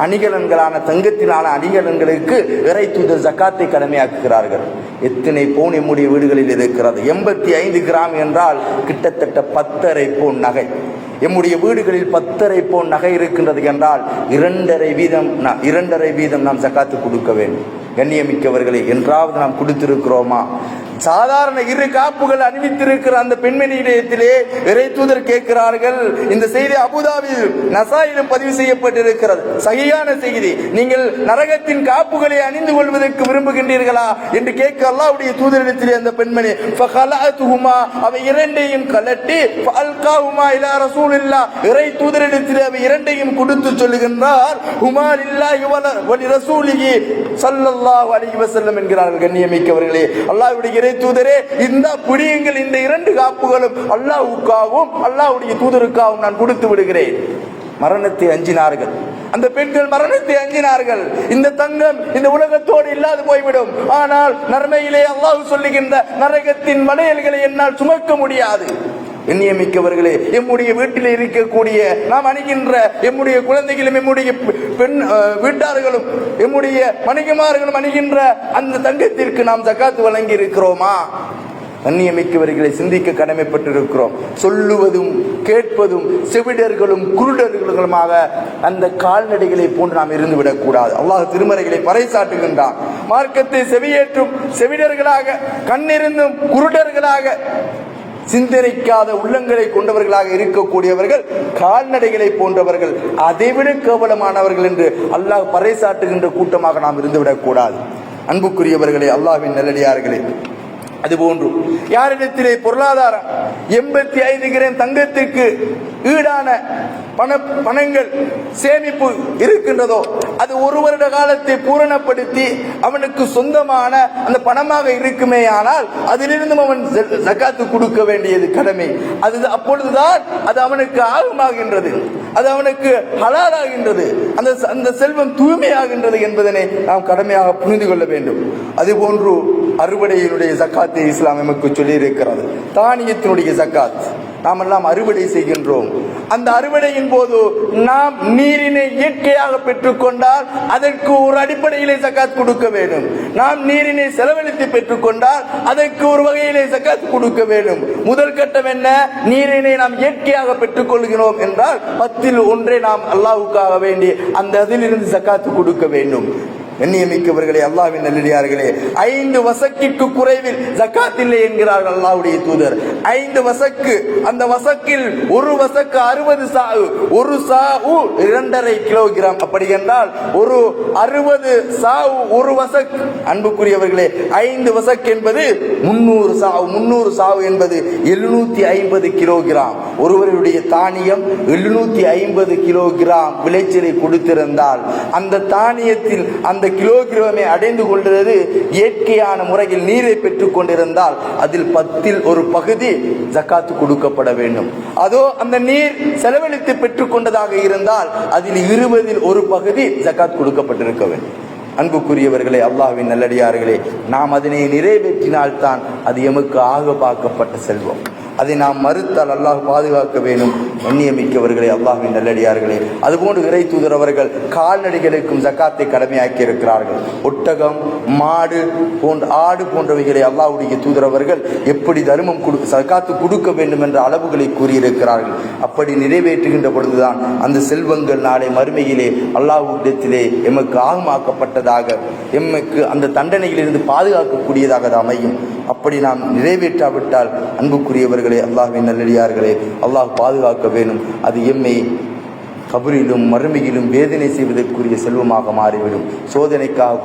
அணிகலன்களான தங்கத்திலான அணிகலன்களுக்கு இறை தூதர் ஜக்காத்தை கடமையாக்குகிறார்கள். எத்தனை பவுன் நம்முடைய வீடுகளில் இருக்கிறது? 85 கிராம் என்றால் கிட்டத்தட்ட 10.5 பவுன் நகை. எம்முடைய வீடுகளில் 10.5 பவுன் நகை இருக்கின்றது என்றால் 2.5 வீதம் நாம் ஜக்காத்து கொடுக்க வேண்டும். கண்ணியமிக்கவர்களை என்றாவது நாம் கொடுத்திருக்கிறோமா? சாதாரண 2 காப்புகள் அணிவித்திருக்கிற அந்த பெண்மணியிடத்திலே இறை தூதர் கேட்கிறார்கள். இந்த செய்தி அபூதாபியில் நசாயிலும் பதிவு செய்யப்பட்டிருக்கிறது, சஹீஹான செய்தி. நீங்கள் நரகத்தின் காப்புகளை அணிந்து கொள்வதற்கு விரும்புகின்றீர்களா என்று கேட்க அல்லாஹ்வுடைய தூதரிடத்திலே அந்த பெண்மணி ஃபகலஅதுஹுமா, அவை இரண்டையும் கலட்டி ஃபஅல்காஹுமா இலா ரசூலில்லாஹ், இறை தூதரிடத்திலே அவை இரண்டையும் கொடுத்து சொல்லுகின்றார், ஹுமா லில்லாஹி வ லிரசூலிஹி ஸல்லல்லாஹு அலைஹி வஸல்லம் என்கிறார்கள். கண்ணியமிக்கவர்களே, அல்லாஹ்வுடைய தூதரே, இந்த புடியுங்கள், இந்த 2 காப்புகளும் அல்லாஹ்வுக்காகவும் அல்லாஹ்வுடைய தூதருக்காகவும் நான் கொடுத்து விடுகிறேன். மரணத்தை அஞ்சினார்கள் அந்த பெண்கள், மரணத்தை அஞ்சினார்கள். இந்த தங்கம் இந்த உலகத்தோடு இல்லாது போய்விடும், ஆனால் நன்மையிலே அல்லாஹ் சொல்லுகின்ற நரகத்தின் வளையல்களை என்னால் சுமக்க முடியாது. எண்ணியமிக்கவர்களே, எம்முடைய வீட்டில் இருக்கக்கூடிய நாம் அணிகின்ற எம்முடைய குழந்தைகளும் எம்முடைய பெண் வீட்டார்களும் எம்முடைய மணிகுமார்களும் அணிகின்ற அந்த தங்கத்திற்கு நாம் ஜக்காத்து வழங்கி இருக்கிறோமா? கண்ணியமிக்கவர்களை சிந்திக்க கடமைப்பட்டிருக்கிறோம். சொல்லுவதும் கேட்பதும் செவிடர்களும் குருடர்களுமாக அந்த கால்நடைகளை போன்று நாம் இருந்துவிடக் கூடாது. அல்லாஹ் திருமறைகளை பறைசாட்டுகின்றான். மார்க்கத்தை செவியேற்றும் செவிடர்களாக, கண்ணிருந்தும் குருடர்களாக, சிந்தனைக்காத உள்ளங்களை கொண்டவர்களாக இருக்கக்கூடியவர்கள் கால்நடைகளை போன்றவர்கள், அதைவிட கேவலமானவர்கள் என்று அல்லாஹ் பறைசாட்டுகின்ற கூட்டமாக நாம் இருந்துவிடக் கூடாது. அன்புக்குரியவர்களே, அல்லாஹ்வின் நல்லடியார்களே, அதுபோன்று யாரிடத்திலே பொருளாதாரம் 85 கிராம் தங்கத்திற்கு ஈடான பணங்கள் சேமிப்பு இருக்கின்றதோ, அது 1 வருட காலத்தை பூரணப்படுத்தி அவனுக்கு சொந்தமான அந்த பணமாக இருக்குமே, ஆனால் அதிலிருந்தும் அவன் ஜக்காத்து கொடுக்க வேண்டியது கடமை. அது அப்பொழுதுதான் அது அவனுக்கு ஆகமாகின்றது, அது அவனுக்கு ஹலாலாகின்றது, அந்த செல்வம் தூய்மையாகின்றது என்பதனை நாம் கடமையாக புரிந்து கொள்ள வேண்டும். அதுபோன்று அறுவடையினுடைய ஜக்காத்தை இஸ்லாம் நமக்கு சொல்லி இருக்கிறது. தானியத்தினுடைய ஜக்காத் நாம் எல்லாம் அறுவடை செய்கின்றோம். அந்த அறுவடையின் போது நாம் நீரினை இயற்கையாக பெற்றுக்கொண்டால் அதற்கு ஒரு அடிப்படையிலே ஜக்காத் கொடுக்க வேண்டும். நாம் நீரினை செலவழித்து பெற்றுக்கொண்டால் அதற்கு ஒரு வகையிலே ஜக்காத் கொடுக்க வேண்டும். முதல் கட்டம் என்ன? நீரினை நாம் இயற்கையாக பெற்றுக் கொள்கிறோம் என்றால் 10ல் 1 நாம் அல்லாஹ்வுக்காக வேண்டி அந்த அதிலிருந்து ஜக்காத்து கொடுக்க வேண்டும். எண்ணியமிக்கவர்களே, அல்லாஹ்வின் நல்லடியார்களே, 5 வசக்கிற்கு குறைவில் ஜக்காத் இல்லை என்கிறார்கள் அல்லாஹ்வுடைய தூதர். 5 வசக்கு, அந்த வசக்கில் ஒரு வசக்கு 60 சாவு, ஒரு சாவு 2.5 கிலோகிராம். அப்படி என்றால் ஒரு 60 சாவு ஒரு வசக். அன்புக்குரியவர்களே, 5 வசக் என்பது 300 சாவு. 300 சாவு என்பது 750 கிலோகிராம். ஒருவருடைய தானியம் 750 கிலோகிராம் விளைச்சலை கொடுத்திருந்தால் அந்த தானியத்தில் அந்த கிலோகிராமை அடைந்து கொள்கிறது இயற்கையான முறையில் நீரை பெற்றுக் கொண்டிருந்தால் அதில் 10ல் 1 பகுதி ஜக்காத்து கொடுக்கப்பட வேண்டும். அதோ அந்த நீர் செலவழித்து பெற்றுக் கொண்டதாக இருந்தால் அதில் 20ல் 1 பகுதி ஜக்காத் கொடுக்கப்பட்டிருக்க வேண்டும். அன்புக்குரியவர்களே, அல்லாஹ்வின் நல்லடியார்களே, நாம் அதனை நிறைவேற்றினால்தான் அது எமக்கு ஆக பார்க்கப்பட்ட செல்வம். அதை நாம் மறுத்தால் அல்லாஹ் பாதுகாக்க வேண்டும். எண்ணியமிக்கவர்களே, அல்லாஹ்வின் நல்லடியார்களே, அதுபோன்று இறை தூதர் அவர்கள் கால்நடைகளுக்கும் ஜக்காத்தை கடமையாக்கி இருக்கிறார்கள். ஒட்டகம், மாடு போன்ற ஆடு போன்றவைகளை அல்லாஹ்வுடைய தூதர் அவர்கள் எப்படி தர்மம் ஜக்காத்து கொடுக்க வேண்டும் என்ற அளவுகளை கூறியிருக்கிறார்கள். அப்படி நிறைவேற்றுகின்ற பொழுதுதான் அந்த செல்வங்கள் நாளை மறுமையிலே அல்லாஹ்விடத்திலே எமக்கு ஆகமாக்கப்பட்டதாக, எமக்கு அந்த தண்டனையிலிருந்து பாதுகாக்கக்கூடியதாக அமையும். அப்படி நாம் நிறைவேற்றாவிட்டால் அன்புக்குரியவர்களே, அல்லாஹ்வின் நல்லடியார்களே, அல்லாஹ் பாதுகாக்க வேண்டும். அது எம்மை கபரிலும் மறுமையிலும் வேதனை செய்வதற்குரிய செல்வமாக மாறிவிடும். சோதனைக்காக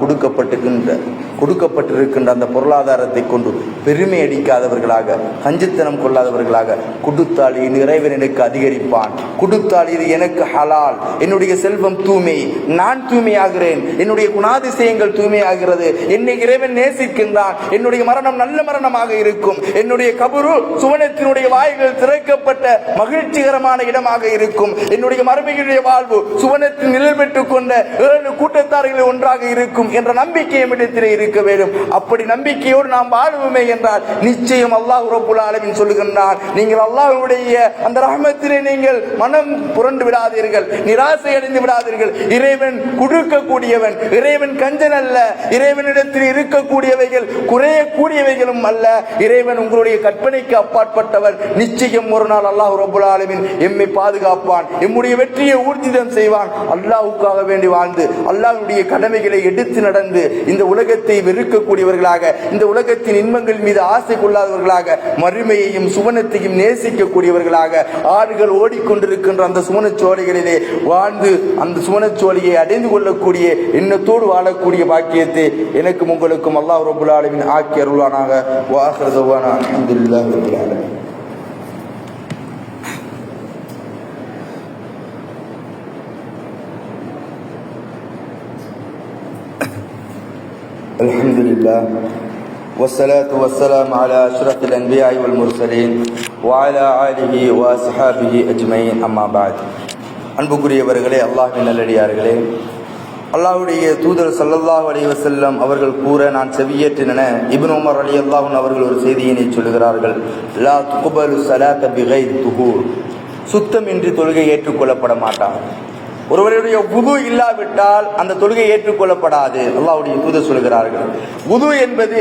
கொடுக்கப்பட்டிருக்கின்ற அந்த பொருளாதாரத்தை கொண்டு பெருமை அடிக்காதவர்களாக, கஞ்சித்தனம் கொள்ளாதவர்களாக, கொடுத்தால் என் இறைவன் எனக்கு அதிகரிப்பான், கொடுத்தால் இது எனக்கு ஹலால், என்னுடைய செல்வம் தூய்மை, நான் தூய்மையாகிறேன், என்னுடைய குணாதிசயங்கள் தூய்மையாகிறது, என்னை இறைவன் நேசிக்கின்றான், என்னுடைய மரணம் நல்ல மரணமாக இருக்கும், என்னுடைய கபரு சுவனத்தினுடைய வாய்கள் திறக்கப்பட்ட மகிழ்ச்சிகரமான இடமாக இருக்கும், என்னுடைய மறுமை வாழ்வு சுவனத்தில் நிழல் பெற்றுக் கொண்ட 7 கூட்டத்தார்கள் ஒன்றாக இருக்கும் என்ற நம்பிக்கை நம்மிடத்திலே இருக்க இருக்க வேண்டும். அப்படி நம்பிக்கையோடு நாம் வாழுவோமே என்றால் நிச்சயம் அல்லாஹ் ரப்பல் ஆலமீன் சொல்லுகின்றான், நீங்கள் அல்லாஹ்வுடைய அந்த ரஹ்மத்திலே நீங்கள் மனம் புரண்டு விடாதீர்கள், நிராசை அடைந்து விடாதீர்கள். இறைவன் கொடுக்கக்கூடியவன், இறைவன் கஞ்சன் அல்ல, இறைவனிடத்தில் இருக்கக்கூடியவைகள் குறையக்கூடியவைகளும் அல்ல. இறைவன் உங்களுடைய கற்பனைக்கு அப்பாற்பட்டவர். நிச்சயம் ஒரு நாள் அல்லாஹ் ரப்பல் ஆலமீன் எம்மை பாதுகாப்பான், எம்முடைய வெற்றியை ஊர்ஜிதம் செய்வான். அல்லாஹ்வுக்காக வேண்டி வாழ்ந்து அல்லாஹ்வுடைய கடமைகளை எடுத்து நடந்து இந்த உலகத்தை வெறுக்கக்கூடியவர்களாக, இந்த உலகத்தின் இன்பங்கள் மீது ஆசை கொள்ளாதவர்களாக, மறுமையையும் சுவனத்தையும் நேசிக்கக்கூடியவர்களாக, ஆறுகள் ஓடிக்கொண்டிருக்கின்ற அந்த சுவனச்சோலைகளிலே வாழ்ந்து அந்த சுவனச்சோலையை அடைந்து கொள்ளக்கூடிய எண்ணத்தோடு வாழக்கூடிய பாக்கியத்தை எனக்கும் உங்களுக்கும் அல்லாஹ் ரப்பல் ஆலமீன் ஆக்கி அருள்வானாக. வஆகிரு தஅவானா அல்ஹம்துலில்லாஹி ரப்பில் ஆலமீன். அல்ஹம்துலில்லாஹ் வஸ்ஸலாத்து வஸ்ஸலாமு அலா அஷ்ரஃபில் அன்பியாஇ வல் முர்ஸலீன் வ அலா ஆலிஹி வ அஸ்ஹாபிஹி அஜ்மஈன். அம்மா பஅத். அன்புக்குரியவர்களே, அல்லாஹ்வின் நல்லடியார்களே, அல்லாஹ்வுடைய தூதர் ஸல்லல்லாஹு அலைஹி வஸல்லம் அவர்கள் கூற நான் செவியேற்றின இப்னு உமர் ரலியல்லாஹு அன்ஹு அவர்கள் ஒரு செய்தியினை சொல்கிறார்கள். லா துக்பலு ஸலாத பிகைரி துஹூர், சுத்தமின்றி தொழுகை ஏற்றுக்கொள்ளப்பட மாட்டார். ஒருவருடைய வுது இல்லாவிட்டால் அந்த தொழுகை ஏற்றுக்கொள்ளப்படாது. அல்லாஹ்வுடைய தூதர் சொல்கிறார்கள், வுது என்பது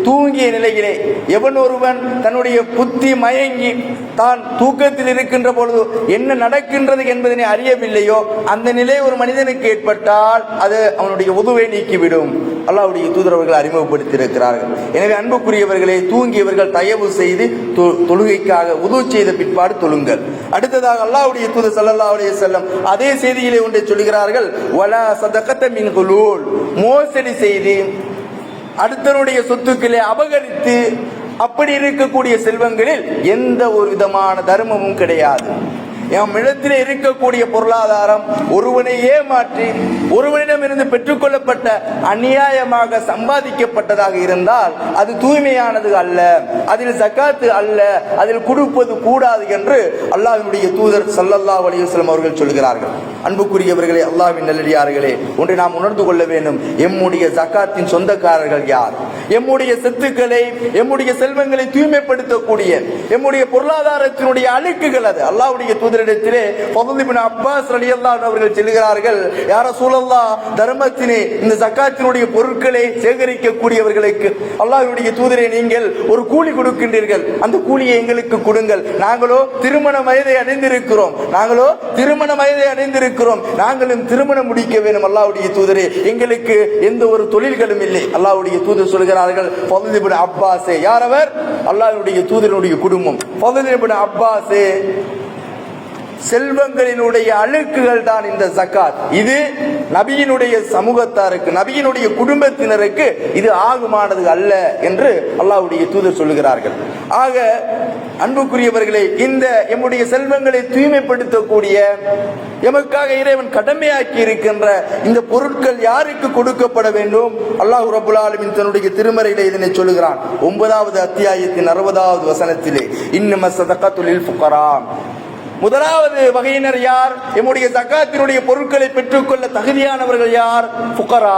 தூங்கிய நிலையிலே எவன் ஒருவன் தன்னுடைய புத்தி மயங்கி தான் தூக்கத்தில் இருக்கின்ற பொழுது என்ன நடக்கின்றது என்பதனை அறியவில்லையோ அந்த நிலை ஒரு மனிதனுக்கு ஏற்பட்டால் அது அவனுடைய வுதுவை நீக்கிவிடும். அல்லாஹ்வுடைய தூதர் அவர்கள் அறிமுகப்படுத்தி இருக்கிறார்கள். எனவே அன்புக்குரியவர்களே, தூங்கியவர்கள் தயவு செய்து தொழுகைக்காக வுது செய்த பிற்பாடு தொழுங்கள். அடுத்ததாக அல்லாஹ்வுடைய தூதர் ஸல்லல்லாஹு அலைஹி வஸல்லம் அதே செய்தியிலே ஒன்றை சொல்கிறார்கள், வலா சதகத மின் குலூல், மோசடி செய்து அடுத்தனுடைய சொத்துக்களை அபகரித்து அப்படி இருக்கக்கூடிய செல்வங்களில் எந்த ஒரு விதமான தர்மமும் கிடையாது. எம் இடத்திலே இருக்கக்கூடிய பொருளாதாரம் ஒருவனை ஏமாற்றி ஒருவனிடமிருந்து பெற்றுக்கொள்ளப்பட்ட அநியாயமாக சம்பாதிக்கப்பட்டதாக இருந்தால் அது தூய்மையானது அல்ல, அதில் ஜகாத்து அல்ல, அதில் கொடுப்பது கூடாது என்று அல்லாஹ்வுடைய தூதர் ஸல்லல்லாஹு அலைஹி வஸல்லம் அவர்கள் சொல்கிறார்கள். அன்புக்குரியவர்களே, அல்லாஹ்வின் நல்லடியார்களே, ஒன்றை நாம் உணர்ந்து கொள்ள வேண்டும். எம்முடைய ஜகாத்தின் சொந்தக்காரர்கள் யார்? எம்முடைய சொத்துக்களை, எம்முடைய செல்வங்களை தூய்மைப்படுத்தக்கூடிய எம்முடைய பொருளாதாரத்தினுடைய அழுக்குகள் அது. அல்லாஹ்வுடைய தூதரிடத்திலே ஃபضல் இப்னு அப்பாஸ் ரலியல்லாஹு அன்ஹு அவர்கள் சொல்கிறார்கள், யா ரசூலல்லாஹ், தர்மத்திலே இந்த ஜகாத்தினுடைய பொருட்களை சேகரிக்கக்கூடியவர்களுக்கு அல்லாஹ்வுடைய தூதரே, நீங்கள் ஒரு கூலி கொடுக்கின்றீர்கள், அந்த கூலியை எங்களுக்கு கொடுங்கள். நாங்களோ திருமண வயதை அடைந்திருக்கிறோம், நாங்களும் திருமணம் முடிக்க வேண்டும். அல்லாஹ்வுடைய தூதரே, எங்களுக்கு எந்த ஒரு தொழில்களும் இல்லை. அல்லாஹ்வுடைய தூதர் சொல்கிறார்கள், ஃபضல் இப்னு அப்பாஸே. யார் அவர்? அல்லாஹ்வுடைய தூதரினுடைய குடும்பம். ஃபضல் இப்னு அப்பாஸே, செல்வங்களினுடைய அழுக்குகள் தான் இந்த ஜகாத். இது நபியினுடைய சமூகத்தாருக்கு, நபியினுடைய குடும்பத்தினருக்கு இது ஆகுமானது அல்ல என்று அல்லாஹ்வுடைய தூதர் சொல்லுகிறார்கள். ஆக அன்புக்குரியவர்களே, இந்த எம்முடைய செல்வங்களை தூய்மைப்படுத்தக்கூடிய எமக்காக இறைவன் கடமையாக்கி இருக்கின்ற இந்த பொருட்கள் யாருக்கு கொடுக்கப்பட வேண்டும்? அல்லாஹ் ரப்பல் ஆலமீன் தன்னுடைய திருமறையிலே இதனை சொல்லுகிறான். 9வது அத்தியாயத்தின் 60வது வசனத்திலே, இன்னம ஸதகத்து லில் ஃபுகரா, முதலாவது வகையினர் யார்? எம்முடைய ஜகாத்தினுடைய பொருட்களை பெற்றுக்கொள்ள தகுதியானவர்கள் யார்? ஃபுகரா,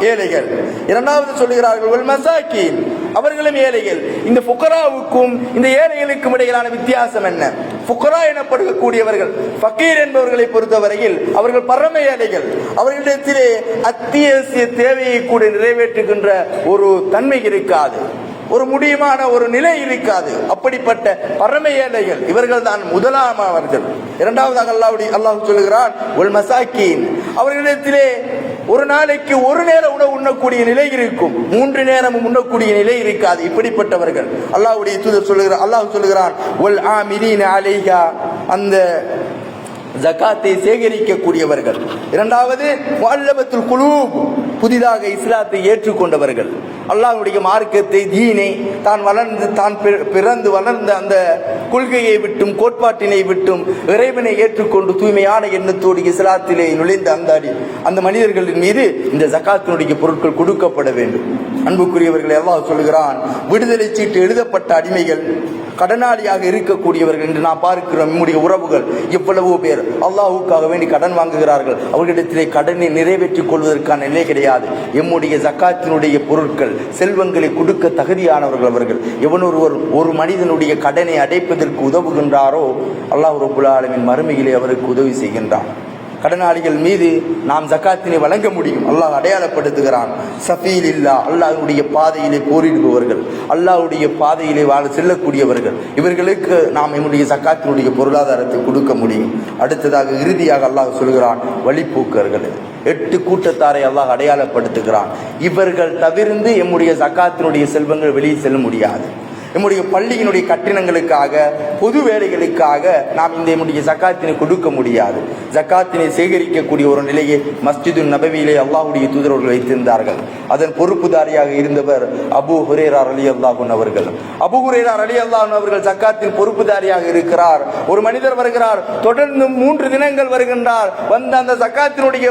ஏழைகள். இரண்டாவது சொல்லுகிறார்கள், வல் மசாக்கீன், அவர்களும் ஏழைகள். இந்த ஃபுகராவுக்கும் இந்த ஏழைகளுக்கும் இடையிலான வித்தியாசம் என்ன? ஃபுகரா எனப்படக்கூடியவர்கள், ஃபகீர் என்பவர்களை பொறுத்தவரையில் அவர்கள் பரம ஏழைகள். அவர்களிடத்திலே அத்தியாவசிய தேவையை கூட நிறைவேற்றுகின்ற ஒரு தன்மை இருக்காது, ஒரு முடியுமான ஒரு நிலை இருக்காது. அப்படிப்பட்ட பரம ஏழைகள் இவர்கள் தான் முதலாமவர்கள். இரண்டாவதாக அல்லாஹ் சொல்லுகிறான், ஒல் மசாக்கீன், அவர்களிடத்திலே ஒரு நாளைக்கு ஒரு நேர உணவு உண்ணக்கூடிய நிலை இருக்கும், 3 நேரமும் உண்ணக்கூடிய நிலை இருக்காது. இப்படிப்பட்டவர்கள் அல்லாஹ்வுடைய தூதர் சொல்லுகிறார். அல்லாஹ் சொல்லுகிறான், ஒல் ஆமிலீன அலைஹா, அந்த ஜகாத்தை சேகரிக்கக்கூடியவர்கள். இரண்டாவது முஅல்லபத்துல் குலூப், புதிதாக இஸ்லாத்தை ஏற்றுக்கொண்டவர்கள், அல்லாஹ்வுடைய மார்க்கத்தை, தீனை, தான் பிறந்து வளர்ந்த அந்த கொள்கையை விட்டும் கோட்பாட்டினை விட்டும் இறைவனை ஏற்றுக்கொண்டு தூய்மையான எண்ணத்தோடு இஸ்லாத்திலே நுழைந்த அந்த மனிதர்களின் மீது இந்த ஜகாத்தினுடைய பொருட்கள் கொடுக்கப்பட வேண்டும். அன்புக்குரியவர்களை அல்லாஹ் சொல்கிறான், விடுதலை சீட்டு எழுதப்பட்ட அடிமைகள், கடனாளியாக இருக்கக்கூடியவர்கள் என்று நாம் பார்க்கிறோம். நம்முடைய உறவுகள் எவ்வளவோ பேர் அல்லாஹ்வுக்காக வேண்டி கடன் வாங்குகிறார்கள். அவர்களிடத்திலே கடனை நிறைவேற்றிக் கொள்வதற்கான நிலை கிடையாது. எம்முடைய ஜக்காத்தினுடைய பொருட்கள், செல்வங்களை கொடுக்க தகுதியானவர்கள் அவர்கள். எவனொருவர் ஒரு மனிதனுடைய கடனை அடைப்பதற்கு உதவுகின்றாரோ அல்லாஹ் ரப்புல் ஆலமீன் மறுமையிலே அவருக்கு உதவி செய்கின்றான். கடனாளிகள் மீது நாம் ஜக்காத்தினை வழங்க முடியும். அல்லாஹ் அடையாளப்படுத்துகிறான். சஃபீல் இல்லா, அல்லாஹ்வுடைய பாதையிலே போரிடுபவர்கள், அல்லாஹ்வுடைய பாதையிலே வாழ செல்லக்கூடியவர்கள், இவர்களுக்கு நாம் நம்முடைய ஜக்காத்தினுடைய பொருளாதாரத்தை கொடுக்க முடியும். அடுத்ததாக இறுதியாக அல்லாஹ் சொல்கிறான், வழிப்போக்கர்கள் 8 கூட்டத்தாரை அல்லாஹ் அடையாளப்படுத்துகிறான். இவர்கள் தவிர்த்து எம்முடைய ஜக்காத்தினுடைய செல்வங்கள் வெளியே செல்ல முடியாது. நம்முடைய பள்ளியினுடைய கட்டிடங்களுக்காக, பொது வேலைகளுக்காக நாம் நம்முடைய ஜக்காத்தினை கொடுக்க முடியாது. ஜக்காத்தினை சேகரிக்கக்கூடிய ஒரு நிலையை மஸ்ஜிது நபவியிலே அல்லாஹ்வுடைய தூதரவர்கள் வைத்திருந்தார்கள். அதன் பொறுப்புதாரியாக இருந்தவர் அபூ ஹுரைரா ரலியல்லாஹு அன்ஹு அவர்கள். அபூ ஹுரைரா ரலியல்லாஹு அன்ஹு அவர்கள் ஜக்காத்தின் பொறுப்புதாரியாக இருக்கிறார். ஒரு மனிதர் வருகிறார், தொடர்ந்து 3 தினங்கள் வருகின்றார். வந்த அந்த ஜக்காத்தினுடைய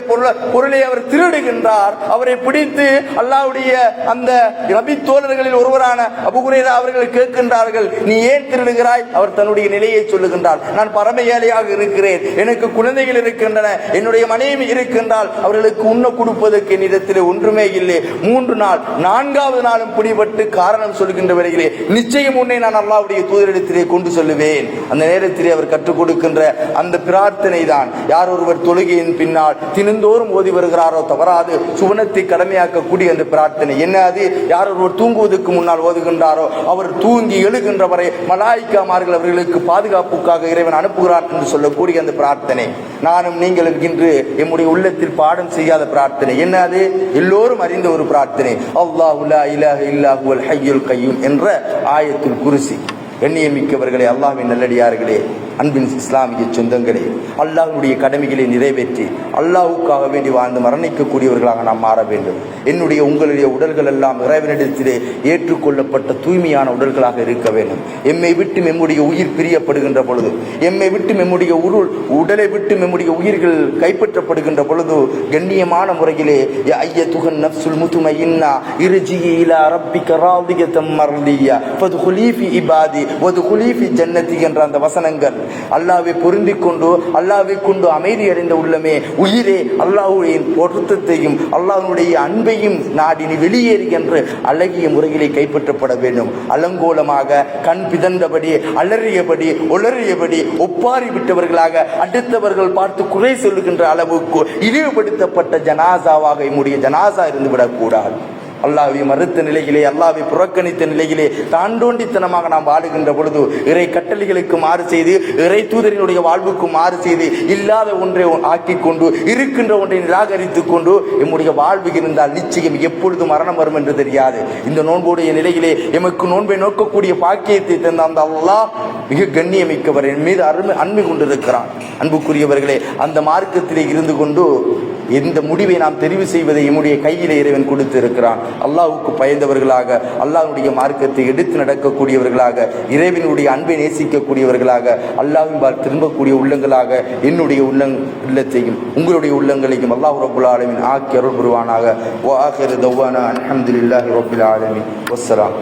பொருளை அவர் திருடுகின்றார். அவரை பிடித்து அல்லாஹ்வுடைய அந்த நபி தோழர்களில் ஒருவரான அபூ ஹுரைரா அவர்கள் கேட்கின்றார்கள், நீ ஏன் திருடுகிறாய்? அவர் தன்னுடைய நிலையை சொல்லுகின்றார். நான் பரம ஏழையாக இருக்கிறேன், எனக்கு குழந்தைகள் இருக்கின்றன, என்னுடைய மனைவி இருக்கின்றால் அவர்களுக்கு உண்ண கொடுப்பதற்கு என்னிடத்தில் ஒன்றுமே இல்லை. 3 நாள் 4வது நாளும் பிடிபட்டு காரணம் சொல்கின்ற வேளையிலே நிச்சயம் உன்னை நான் அல்லாஹ்வுடைய தூதரிடத்திலே கொண்டு சொல்லுவேன். அந்த நேரத்திலே அவர் கற்றுக் கொடுக்கின்ற அந்த பிரார்த்தனை தான், யார் ஒருவர் தொழுகையின் பின்னால் தினந்தோறும் ஓதி வருகிறாரோ தவறாது சுவனத்தை கடமையாக்கக்கூடிய அந்த பிரார்த்தனை. என்ன அது? யார் ஒருவர் தூங்குவதற்கு முன்னால் ஓதுகின்றாரோ அவர் தூங்கி எழுகின்ற வரை மலாயிக்காமார்கள் அவர்களுக்கு பாதுகாப்புக்காக இறைவன் அனுப்புகிறார் என்று சொல்லக்கூடிய அந்த பிரார்த்தனை. நானும் நீங்களும் இன்று எம்முடைய உள்ளத்தில் பாடம் செய்யாத பிரார்த்தனை. என்ன அது? எல்லோரும் அறிந்த ஒரு பிரார்த்தனை, அல்லாஹு லா இலாஹ இல்லா ஹுவல் ஹய்யுல் கய்யூம் என்ற ஆயத்துல் குர்சி. எண்ணியமிக்கவர்களே, அல்லாஹ்வின் நல்லடியார்களே, அன்பின் இஸ்லாமிய சொந்தங்களே, அல்லாஹ்வுடைய கடமைகளை நிறைவேற்றி அல்லாஹ்வுக்காக வேண்டி வாழ்ந்து மரணிக்கக்கூடியவர்களாக நாம் மாற வேண்டும். என்னுடைய உங்களுடைய உடல்கள் எல்லாம் இறைவனிடத்திலே ஏற்றுக்கொள்ளப்பட்ட தூய்மையான உடல்களாக இருக்க வேண்டும். எம்மை விட்டு நம்முடைய உயிர் பிரியப்படுகின்ற பொழுது, எம்மை விட்டு நம்முடைய உடலை விட்டு நம்முடைய உயிர்கள் கைப்பற்றப்படுகின்ற பொழுது கண்ணியமான முறையிலே ஐயத்துகன் நஃப்சுல் முத்மஇன்னா இர்ஜிஇ இலா ரப்பிக ராதியத்தம் மர்தியா ஃபதுகுலி ஃபி இபாதி வதுகுலி ஃபி ஜன்னதி என்ற அந்த வசனங்கள், அல்லாஹ்வை பொருந்திக் கொண்டு அல்லாஹ்வை கொண்டு அமைதி அடைந்த உள்ளமே, உயிரே அல்லாஹ்வுடைய பொருத்தத்தையும் அல்லாஹ்வுடைய அன்பையும் நாடி நீ வெளியேறு என்று அழகிய முறையிலே கைப்பற்றப்பட வேண்டும். அலங்கோலமாக கண் பிதந்தபடி அலறியபடி ஒளறியபடி ஒப்பாரி விட்டவர்களாக அடுத்தவர்கள் பார்த்து குறை சொல்லுகின்ற அளவுக்கு இழிவுபடுத்தப்பட்ட ஜனாசாவாக நம்முடைய ஜனாசா இருந்து விடக்கூடாது. அல்லாஹ்வை மறுத்த நிலையிலே, அல்லாஹ்வை புறக்கணித்த நிலையிலே தாண்டோண்டித்தனமாக நாம் வாழுகின்ற பொழுது இறை கட்டளைகளுக்கு மாறு செய்து, இறை தூதரினுடைய வாழ்வுக்கு மாறு செய்து, இல்லாத ஒன்றை ஆக்கிக் கொண்டு இருக்கின்ற ஒன்றை நிராகரித்துக் கொண்டு நம்முடைய வாழ்வு இருந்தால் நிச்சயம் எப்பொழுது மரணம் வரும் என்று தெரியாது. இந்த நோன்புடைய நிலையிலே எமக்கு நோன்பை நோக்கக்கூடிய பாக்கியத்தை தந்த அந்த அல்லாஹ் மிக கண்ணியமிக்கவர், என் மீது அன்பு கொண்டிருக்கிறான். அன்புக்குரியவர்களே, அந்த மார்க்கத்திலே இருந்து கொண்டு எந்த முடிவை நாம் தெரிவு செய்வதை நம்முடைய கையிலே இறைவன் கொடுத்து இருக்கிறான். அல்லாஹ்வுக்கு பயந்தவர்களாக, அல்லாஹ்வுடைய மார்க்கத்தை எடுத்து நடக்கக்கூடியவர்களாக, இறைவனுடைய அன்பை நேசிக்கக்கூடியவர்களாக, அல்லாஹ்வின் திரும்பக்கூடிய உள்ளங்களாக என்னுடைய உள்ளத்தையும் உங்களுடைய உள்ளங்களையும் அல்லாஹ் ரப்புல் ஆலமீன் ஆக்கி அருள் புரிவானாக. வ ஆகிரு தவ்வானா அல்ஹம்துலில்லாஹி ரப்பில் ஆலமீன். வஸ்ஸலாம்.